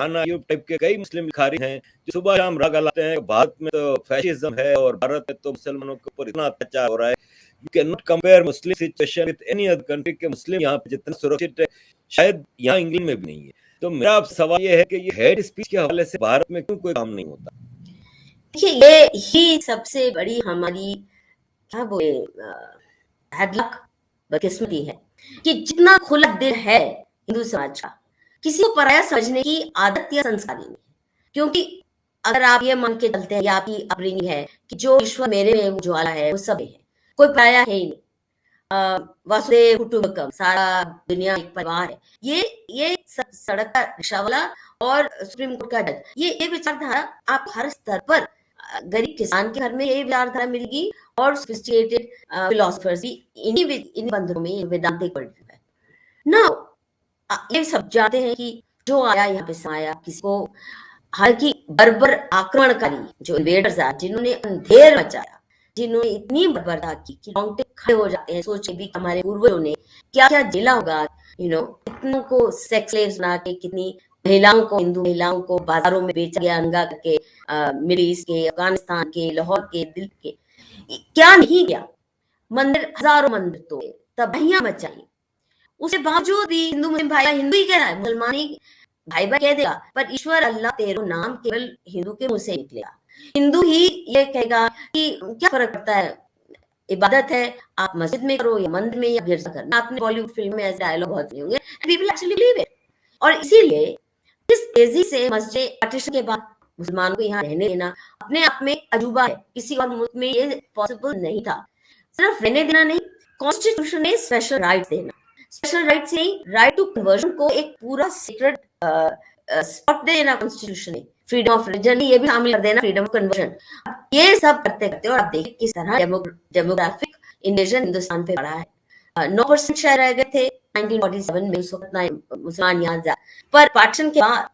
आना यूब टाइप के कई मुस्लिम लिखारी हैं जो सुबह शाम राग लाते हैं भारत में तो फैशिज्म है और भारत में तो मुसलमानों के ऊपर इतना अत्याचार हो रहा है। You can not compare Muslim situation with any other country के मुस्लिम यहाँ पे जितना सुरक्षित है शायद यहाँ इंग्लैंड में भी नहीं है। तो मेरा आप सवाल ये है कि ये हेड स्पीच के हवाले से भारत में क्यों कोई काम नहीं होता? देखिए ये ही सबसे बड़ी हमारी क्या बोले बैड लक, बदकिस्मती है कि जितना खुला दिल है हिंदू समाज का, किसी को पराया समझने की आदत या संस्कार नहीं है। क्योंकि अगर आप ये मान के चलते हैं या आपकी अपरिंग है कि जो ईश्वर मेरे में उज्ज्वला है वो सब है, कोई पराया है ही नहीं, वसुदेव कुटुंबकम, सारा दुनिया एक परिवार है, ये सब सड़क का रिक्शा वाला और सुप्रीम कोर्ट का जज, ये विचारधारा आप हर स्तर पर गरीब किसान के घर में ये विचारधारा मिलेगी और सोफिस्टिकेटेड फिलोसफर्स भी इन्हीं बंधनों में वेदांतिक वर्ल्ड है ना। ये सब जानते हैं कि जो आया यहाँ पे समाया किसी को, हालांकि बर्बर आक्रमणकारी जो इन्वेडर्स आए जिन्होंने अंधेर मचाया, जिन्होंने इतनी बर्बरता की कि रोंगटे खड़े हो जाते हैं सोचे भी हमारे पूर्वजों ने क्या क्या झेला होगा। कितनों को सेक्स स्लेव्स बना के, कितनी महिलाओं को, हिंदू महिलाओं को बाजारों में बेचा गया नंगा करके, मिडिल ईस्ट के, अफगानिस्तान के, लाहौर के, दिल के, क्या नहीं गया। मंदिर, हजारों मंदिर तो तबाहियां मचाई, उसके बावजूद भी हिंदू मुस्लिम भाई हिंदू ही कह रहा है, मुसलमान ही भाई भाई कह देगा, पर ईश्वर अल्लाह तेरो नाम केवल हिंदू के मुंह से निकलेगा। हिंदू ही ये कहेगा कि क्या फर्क पड़ता है, इबादत है आप मस्जिद में करो या मंदिर में या गिरजा करना। आपने बॉलीवुड फिल्म में ऐसे डायलॉग बहुत सुने होंगे, पीपल एक्चुअली बिलीव इट। और इसीलिए इस तेजी से मस्जिद पार्टीशन के बाद मुसलमानों को यहाँ रहने देना अपने आप में अजूबा है, किसी और मुल्क में ये पॉसिबल नहीं था। सिर्फ रहने देना नहीं, कॉन्स्टिट्यूशन ने स्पेशल राइट देना, स्पेशल राइट से नहीं, राइट टू कन्वर्जन को एक पूरा सीक्रेट स्पॉट देना कॉन्स्टिट्यूशन ने, फ्रीडम ऑफ रिलीजन ये भी शामिल कर देना, फ्रीडम ऑफ कन्वर्जन। ये सब करते करते और आप देखिए किस तरह डेमोग्राफिक इन्वेजन हिंदुस्तान पे पड़ा है। 9% शायद रह गए थे 1947 में, उस वक्त मुसलमान यहाँ जा, पर पार्टीशन के बाद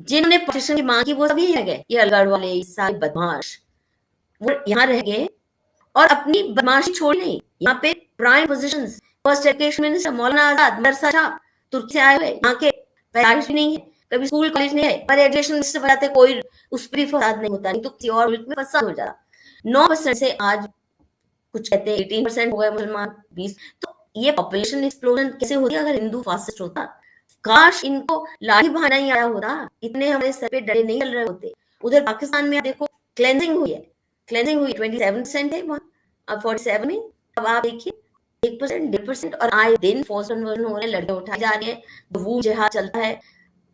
जिन्होंने पार्टीशन की मांग की वो सभी रह गए, ये अलगढ़ वाले सारे बदमाश वो यहाँ रह गए और अपनी बदमाशी छोड़ी नहीं। यहाँ पे prime positions, first education minister Maulana Azad मदरसा शाह तुर्की से आए हुए, यहाँ के पैदाइश भी नहीं है, कभी स्कूल कॉलेज नहीं है, पर एजुकेशन मिनिस्टर बनाते कोई उस पर फसाद नहीं होता, नहीं तो किसी और मुल्क में फसाद हो जाता। 9% से आज कुछ कहते हैं 18% हो गए मुसलमान, 20। तो ये पॉपुलेशन एक्सप्लोजन कैसे होती अगर हिंदू फासिस्ट होता? काश इनको लाठी भाना ही आया होता, इतने हमारे सर पे डरे नहीं चल रहे होते। उधर पाकिस्तान में देखो क्लेंजिंग हुई है, क्लेंजिंग हुई 27% है वहां, अब 47 में। अब आप देखिए 1%, 1.5% और आए दिन फोर्स कन्वर्जन हो रहे हैं, लड़के उठाए जा रहे हैं, वो जिहाद चलता है।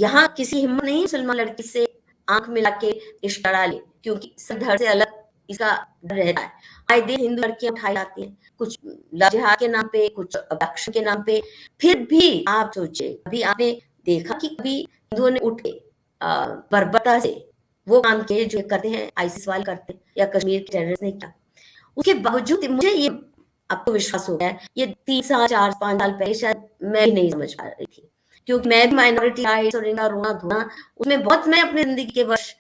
यहाँ किसी हिम्मत नहीं मुसलमान लड़की से आंख मिला के इश्क करा ले, क्योंकि सब धड़ से अलग इसका डर रहता है। आए दिन हिंदू लड़कियां उठाई जाती हैं, कुछ लव जिहाद के नाम पे, कुछ अबडक्शन के नाम पे। फिर भी आप सोचिए, अभी आपने देखा कि कभी हिंदुओं ने उठ के बर्बरता से वो काम किए जो करते हैं आईसिस वाले करते हैं या कश्मीर के टेररिस्ट ने किया। उसके बावजूद मुझे ये अब तो विश्वास हो गया है, ये 3 साल 4 5 साल पहले शायद मैं ही नहीं समझ पा रही थी, क्योंकि मैं भी माइनॉरिटी राइट्स और इनका रोना धोना उसमें बहुत मैं अपनी जिंदगी के वर्ष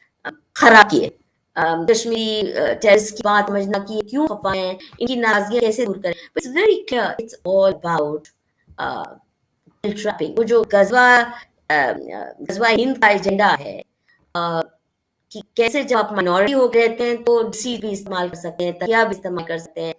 खराब किए। कश्मीरी टेररिस्ट की बात समझना कि ये क्यों अफवाहें हैं, इनकी नाराजगियां कैसे दूर करें। It's very clear, it's all about trapping. वो जो गजवा हिंद का एजेंडा है कि कैसे जब आप माइनॉरिटी हो गए रहते हैं तो डिसीज भी इस्तेमाल कर सकते हैं, तकिया भी इस्तेमाल कर सकते हैं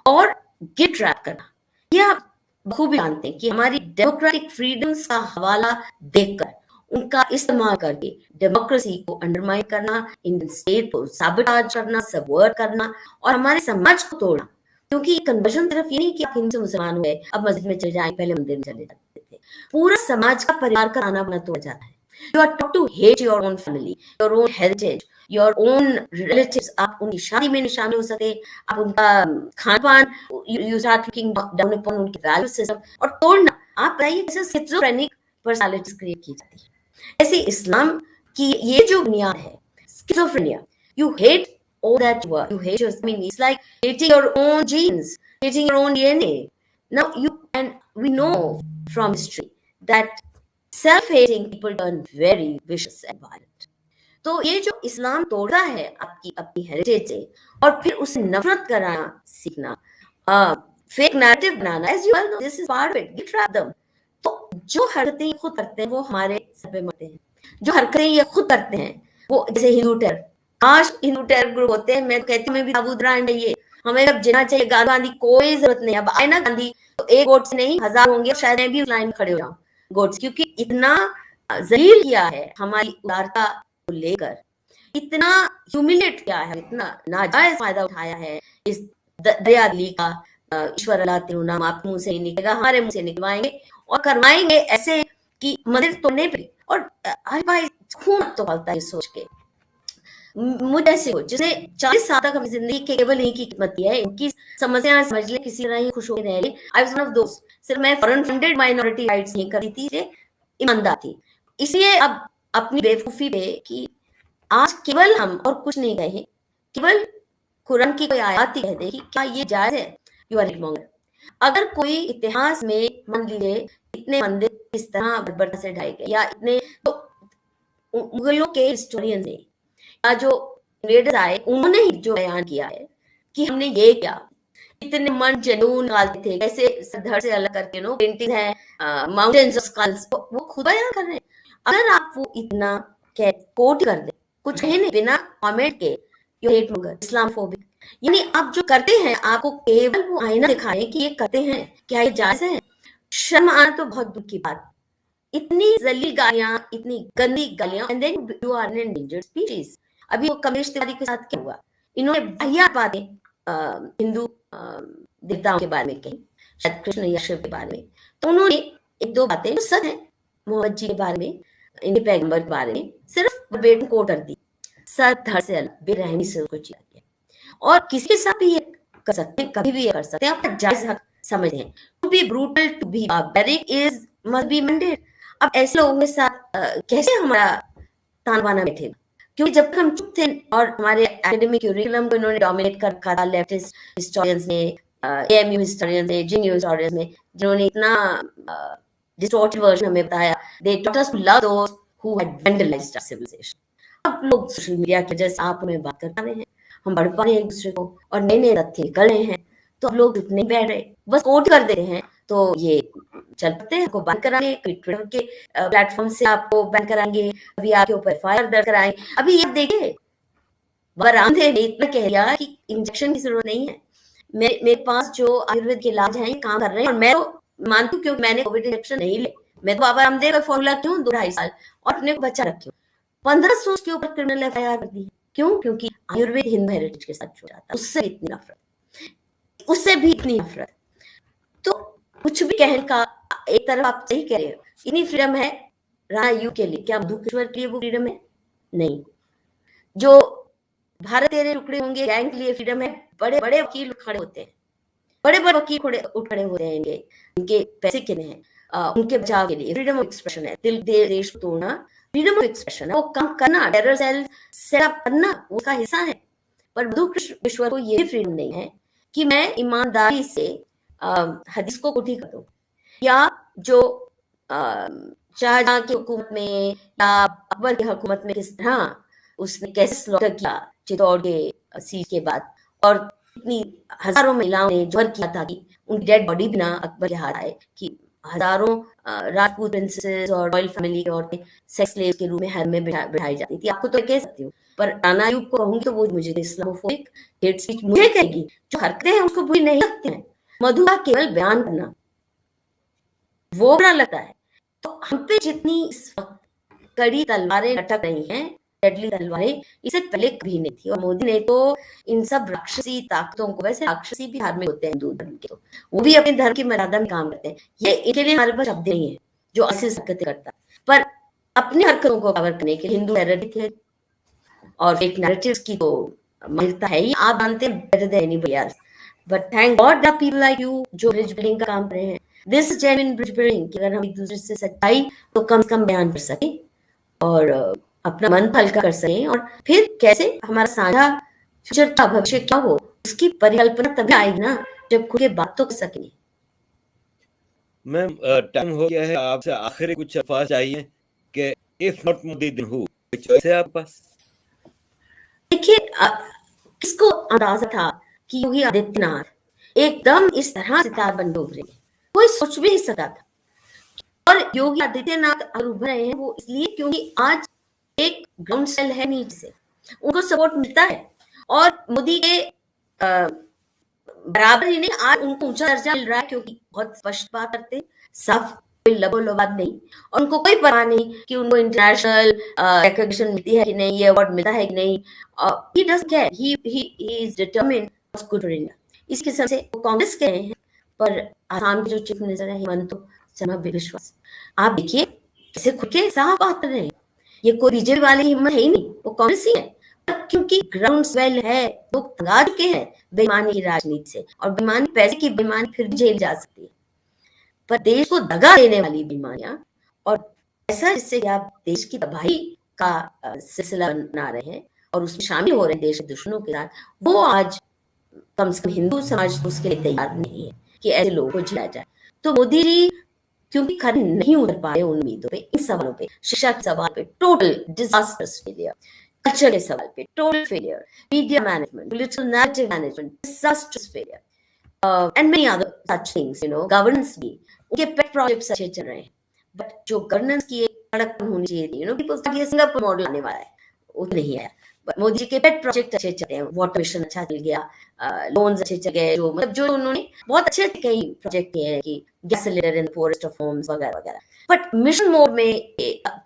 और गिट ट्रैप करना। ये आप बखूबी जानते हैं कि हमारी डेमोक्रेटिक फ्रीडम्स का हवाला देकर उनका इस्तेमाल करके डेमोक्रेसी को अंडरमाइन करना, इंडियन स्टेट को साबोटाज करना, सबवर्ट करना और हमारे समाज को तोड़ना। क्योंकि कन्वर्जन सिर्फ ये नहीं कि आप हिंदू से मुसलमान हुए, अब मस्जिद में चले जाए, पहले मंदिर में चले जाते थे। पूरा समाज का परिवार का आना बना तोड़ जाता है। You are taught to hate your own family, your own heritage, your own relatives. आप उनकी शादी में नहीं शामिल हो सकते, आप उनका खान-पान, you start looking down upon उनकी value system और तोड़ना। आप बताइए कैसे schizophrenic personalities create की जाती है। ऐसे इस्लाम की ये जो बुनियाद है, schizophrenia, you hate all that you are, you hate your, I mean, it's like hating your own genes, hating your own DNA. Now and we know from history that self-hating people turn very vicious and violent. तो ये जो इस्लाम तोड़ा है आपकी अपनी हेरिटेज से और फिर उसे नफरत कराना सीखना, fake narrative banana, as you all know, this is part of it. You trap them. तो जो हरकतें ये खुद करते हैं वो हमारे सर पे मरते हैं। जो हरकतें ये खुद करते हैं वो जैसे हिंदू टेरर, आज हिंदू टेरर ग्रुप होते हैं। मैं तो कहती हूँ मैं भी साबुत ब्रांड है ये, हमें अब जीना चाहिए। गांधी कोई जरूरत नहीं। अब आए ना गांधी तो एक वोट से नहीं 1000 होंगे, शायद मैं भी उस लाइन में खड़े हो जाऊं गोट्स, क्योंकि इतना जलील किया है हमारी उदारता को लेकर, इतना ह्यूमिलेट किया है, इतना नाजायज फायदा उठाया है इस दया दिली का। ईश्वर अल्लाह तेरू नाम आपके मुंह से नहीं निकलेगा, हमारे मुंह से निकलवाएंगे और करवाएंगे ऐसे कि मंदिर तोड़ने पे। और अरे भाई खून तो खलता है सोच के। मुझे ऐसे हो जिसने 40 साल तक अपनी जिंदगी के केवल इन्हीं की कीमत दी है, इनकी समस्या समझ ले, किसी तरह ही खुश होकर रह ली। आई वाज वन ऑफ दोस्त, सिर्फ मैं फॉरेन फंडेड माइनॉरिटी राइट्स नहीं करती थी, ईमानदार थी। इसलिए अब अपनी बेवकूफी पे कि आज केवल हम और कुछ नहीं कहे, केवल कुरान की कोई आयत ही कह दे कि क्या ये जायज है, यू आर मॉन्गर। अगर कोई इतिहास में मान लीजिए इतने मंदिर किस तरह बर्बरता से ढाए गए, या इतने तो मुगलों के हिस्टोरियन ने या जो इन्वेडर्स आए उन्होंने ही जो बयान किया है कि हमने ये क्या, इतने मन जनून निकालते थे, कैसे धड़ से अलग करके नो पेंटिंग है, माउंटेन्स ऑफ स्कल्स, वो खुद बयान कर रहे हैं। अगर आप वो इतना कोट कर दे, कुछ कहे नहीं, बिना कमेंट के, यू हेट मगर इस्लामोफोबिक, यानी आप जो करते हैं आपको केवल वो आईना दिखाएं कि ये करते हैं, क्या ये जायज है? शर्म आना तो बहुत दुख की बात। इतनी जलील गालियां, इतनी गंदी गालियां, and then you are an endangered species. अभी वो कमलेश तिवारी के साथ क्या हुआ, इन्होंने वाहियात बातें हिंदू देवताओं के बारे में कही, शायद कृष्ण या शिव के बारे में। तो उन्होंने एक दो बातें सच है मोहम्मद जी के बारे में, इनके पैगंबर के बारे में सिर्फ बेट कोट कर दी, सर धड़ से अलग, बेरहमी से उसको चिढ़ा दिया। और किसी के साथ भी ये कर सकते हैं, कभी भी ये कर सकते हैं, आपका जायज हक समझते हैं। To be brutal, to be barbaric is must be mandated. अब ऐसे लोगों के साथ कैसे हमारा तानबाना बैठेगा? क्योंकि जब तक हम चुप थे और हमारे एकेडमिक क्यूरिकुलम को इन्होंने डोमिनेट कर रखा था, लेफ्टिस्ट हिस्टोरियंस ने, एएमयू हिस्टोरियंस ने, जेएनयू हिस्टोरियंस ने, जिन्होंने इतना डिस्टॉर्टेड वर्जन हमें बताया, they taught us to love those who had vandalised our civilisation. अब लोग सोशल मीडिया के जैसे आप में बात कर पा रहे हैं, हम बढ़ पा रहे हैं एक दूसरे को, और नए नए तथ्य निकल रहे हैं, तो अब लोग नहीं बैठ रहे, बस कोट कर दे रहे हैं। तो ये चल पड़ते हैं, आपको बंद कराएंगे, ट्विटर के प्लेटफॉर्म से आपको बैन कराएंगे, अभी आपके ऊपर एफआईआर दर्ज कराएंगे। अभी ये देखिए रामदेव ने इतना कह दिया कि इंजेक्शन की जरूरत नहीं है, मेरे पास जो आयुर्वेद के इलाज हैं काम कर रहे हैं, और मैं तो मानती हूँ क्योंकि मैंने कोविड इंजेक्शन नहीं ले, मैं तो बाबा रामदेव का फॉर्मूला क्यों 2-2.5 साल और अपने को बच्चा रखी हूँ। 1500 के ऊपर क्रिमिनल एफआईआर कर दी, क्यों? क्योंकि आयुर्वेद हिंदू हेरिटेज के साथ जुड़ जाता है, उससे इतनी नफरत, उससे भी इतनी नफरत। तो कुछ भी कहने का, एक तरफ आप सही कह रहे हो, इतनी फ्रीडम है राणा यू के लिए, क्या मधुकेश्वर के लिए वो फ्रीडम है? नहीं। जो भारत तेरे टुकड़े होंगे, गैंग के लिए फ्रीडम है, बड़े बड़े वकील खड़े होते हैं, बड़े बड़े वकील खड़े होते हैं, इनके पैसे के हैं, उनके बचाव के लिए। फ्रीडम ऑफ एक्सप्रेशन है, दिल दे देश को तोड़ना फ्रीडम ऑफ एक्सप्रेशन है, वो काम करना, टेरर सेल सेटअप करना उसका हिस्सा है। पर मधु कृष्ण विश्व को ये फ्रीडम नहीं है कि मैं ईमानदारी से हदीस को कोठी कर दूं, या जो शाहजहां की हुकूमत में या अकबर की हुकूमत में किस तरह उसने कैसे स्लॉटर किया चित्तौड़ के सीज के बाद, और इतनी हजारों महिलाओं ने जोहर किया था कि उनकी डेड बॉडी भी ना अकबर के हाथ आए, कि हजारों राजपूत प्रिंसेस और रॉयल फैमिली की औरतें सेक्स स्लेव के रूप में हर में बिठाई जाती थी। आपको तो कह सकती हूँ, पर राणा अयूब को कहूंगी तो वो मुझे इस्लामोफोबिक हेट स्पीच मुझे कहेगी। जो हरकतें हैं उसको बुरी नहीं लगती हैं, मधु का केवल बयान करना वो बुरा लगता है। तो हम पे जितनी इस वक्त कड़ी तलवारें लटक रही हैं, डेडली तलवारें, इससे पहले कभी नहीं थी। और मोदी ने तो इन सब राक्षसी ताकतों को, वैसे राक्षसी भी धार्मिक होते हैं हिंदू धर्म के, तो वो भी अपने धर्म की मर्यादा में काम करते हैं, ये इनके लिए हमारे पास शब्द नहीं है जो ऐसी हरकतें करता, पर अपनी हरकतों को कवर करने के लिए हिंदू टेरर थे और फेक नैरेटिव्स की तो मान्यता है ही, आप जानते हैं better than anybody else. But thank God the people like you जो ब्रिज बिल्डिंग का काम कर रहे हैं। This is genuine bridge building कि अगर हम एक दूसरे से सच्चाई तो कम से कम बयान कर सके और अपना मन हल्का कर सकें, और फिर कैसे हमारा साझा फ्यूचर का भविष्य क्या हो उसकी परिकल्पना तभी आएगी ना जब खुद के बात तो कर सकेंगे। मैम टाइम हो गया है, आपसे आखिरी कुछ अल्फाज चाहिए कि if not Modi then who, कोई चॉइस है आपके पास? देखिए, किसको अंदाजा था कि योगी आदित्यनाथ एकदम इस तरह सितार बन डूब रहे हैं, कोई सोच भी नहीं सकता था। और योगी आदित्यनाथ अगर उभर रहे हैं वो इसलिए क्योंकि आज एक ग्राउंड सेल है नीचे से, उनको सपोर्ट मिलता है, और मोदी के बराबर ही नहीं, आज उनको ऊंचा दर्जा मिल रहा है क्योंकि बहुत स्पष्ट बात करते हैं, साफ, कोई लबोलबाद नहीं, और उनको कोई परवाह नहीं कि उनको इंटरनेशनल रिकॉग्निशन मिलती है कि नहीं, ये अवार्ड मिलता है कि नहीं। He doesn't care, he is determined what's good for India. इस किस्म से वो कांग्रेस के हैं, पर आसाम के जो चीफ मिनिस्टर है हिमंत शर्मा विश्वास, आप देखिए कैसे खुद के साफ बात कर रहे हैं, ये कोई बीजेपी वाली हिम्मत है ही नहीं, वो कांग्रेस ही है, क्योंकि ग्राउंड स्वेल है, लोग तंगा चुके हैं बेईमानी की राजनीति से, और बेईमानी, पैसे की बेईमानी फिर भी झेल जा सकती है, पर देश को दगा देने वाली बेईमानियां और ऐसा जिससे कि आप देश की तबाही का सिलसिला बना रहे हैं और उसमें शामिल हो रहे हैं देश के दुश्मनों के साथ, वो आज कम से कम हिंदू समाज उसके लिए तैयार नहीं है कि ऐसे लोगों को जिलाया जाए। तो मोदी जी क्योंकि खड़े नहीं उतर पा रहे उन उम्मीदों पे, इन सवालों पे, शिक्षा के सवाल पे टोटल डिजास्टर्स फेलियर, कल्चर के सवाल पे total failure, media management, political narrative management, disasters failure, and many other such things, governance भी उनके पेट प्रोजेक्ट्स अच्छे चल रहे हैं, बट जो गवर्नेंस की एक कड़क होनी चाहिए थी, पीपल थॉट ये सिंगापुर मॉडल आने वाला है, वो नहीं आया। मोदी जी के पेट प्रोजेक्ट अच्छे चल रहे हैं, वाटर मिशन अच्छा चल गया, लोन्स अच्छे चल गए, जो मतलब जो उन्होंने बहुत अच्छे कई प्रोजेक्ट किए हैं कि gas cylinder in poorest of homes वगैरह वगैरह, बट मिशन मोड में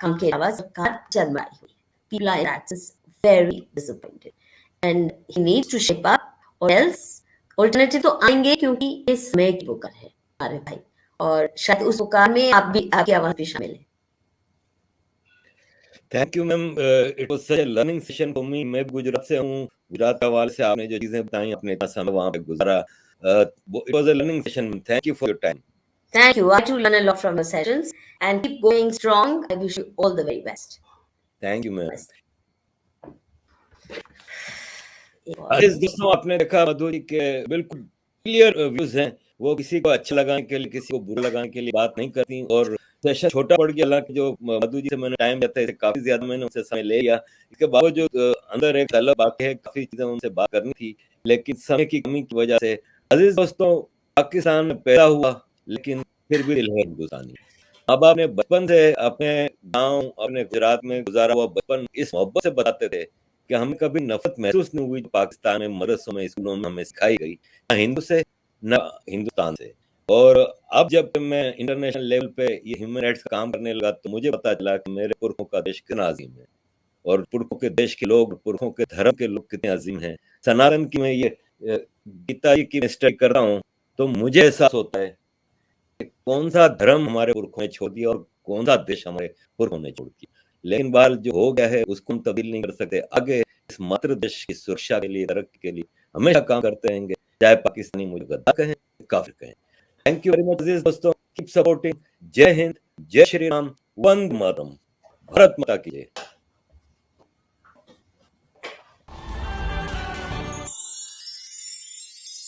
काम के अलावा सरकार चरमराई हुई, people are in very disappointed and he needs to shape up or else alternative तो आएंगे, क्योंकि ये समय की पुकार है हमारे भाई, और शायद उस पुकार में आप भी, आपकी आवाज भी शामिल है। Thank you ma'am, it was such a learning session for me. मैं गुजरात से हूँ, गुजरात का हवाले से आपने जो चीजें बताई, अपने इतना समय वहां पे गुजारा, it was a learning session. Thank you for your time. Thank you. I too learn a lot from your sessions and keep going strong. I wish you all the very best. Thank you ma'am. Best. इस दोस्तों, आपने देखा मधु जी के बिल्कुल क्लियर व्यूज हैं, वो किसी को अच्छा लगाने के लिए, किसी को बुरा लगाने के लिए बात नहीं करती, और सेशन छोटा पड़ गया, हालांकि जो मधु जी से मैंने टाइम दिया था काफी ज्यादा मैंने उनसे समय ले लिया, इसके बावजूद अंदर एक तलब बाकी है, काफी चीजें उनसे बात करनी थी, लेकिन समय की कमी की वजह से। अजीज दोस्तों, पाकिस्तान में पैदा हुआ लेकिन फिर भी दिल है हिंदुस्तानी। अब आपने बचपन से अपने गांव, अपने गुजरात में गुजारा हुआ बचपन इस मोहब्बत से बताते थे कि हमें कभी नफरत महसूस नहीं हुई जो पाकिस्तान में मदरसों में, स्कूलों में हमें सिखाई गई, न हिंदू से न हिंदुस्तान से। और अब जब मैं इंटरनेशनल लेवल पे ये ह्यूमन राइट्स का काम करने लगा तो मुझे पता चला कि मेरे पुरखों का देश कितना अजीम है, और पुरखों के देश के लोग, पुरखों के धर्म के लोग कितने अजीम हैं। सनातन की मैं ये गीता जी की स्टडी कर रहा हूँ तो मुझे एहसास होता है कि कौन सा धर्म हमारे पुरखों ने छोड़ दिया और कौन सा देश हमारे पुरखों ने छोड़ दिया, लेकिन बाल जो हो गया है उसको हम तब्दील नहीं कर सकते। आगे इस मातृ देश की सुरक्षा के लिए, तरक्की के लिए हमेशा काम करते रहेंगे, चाहे पाकिस्तानी मुझे गद्दार कहें, काफिर कहें। थैंक यू वेरी मच दोस्तों, कीप सपोर्टिंग। जय हिंद, जय श्री राम, वंदे मातरम, भारत माता की जय।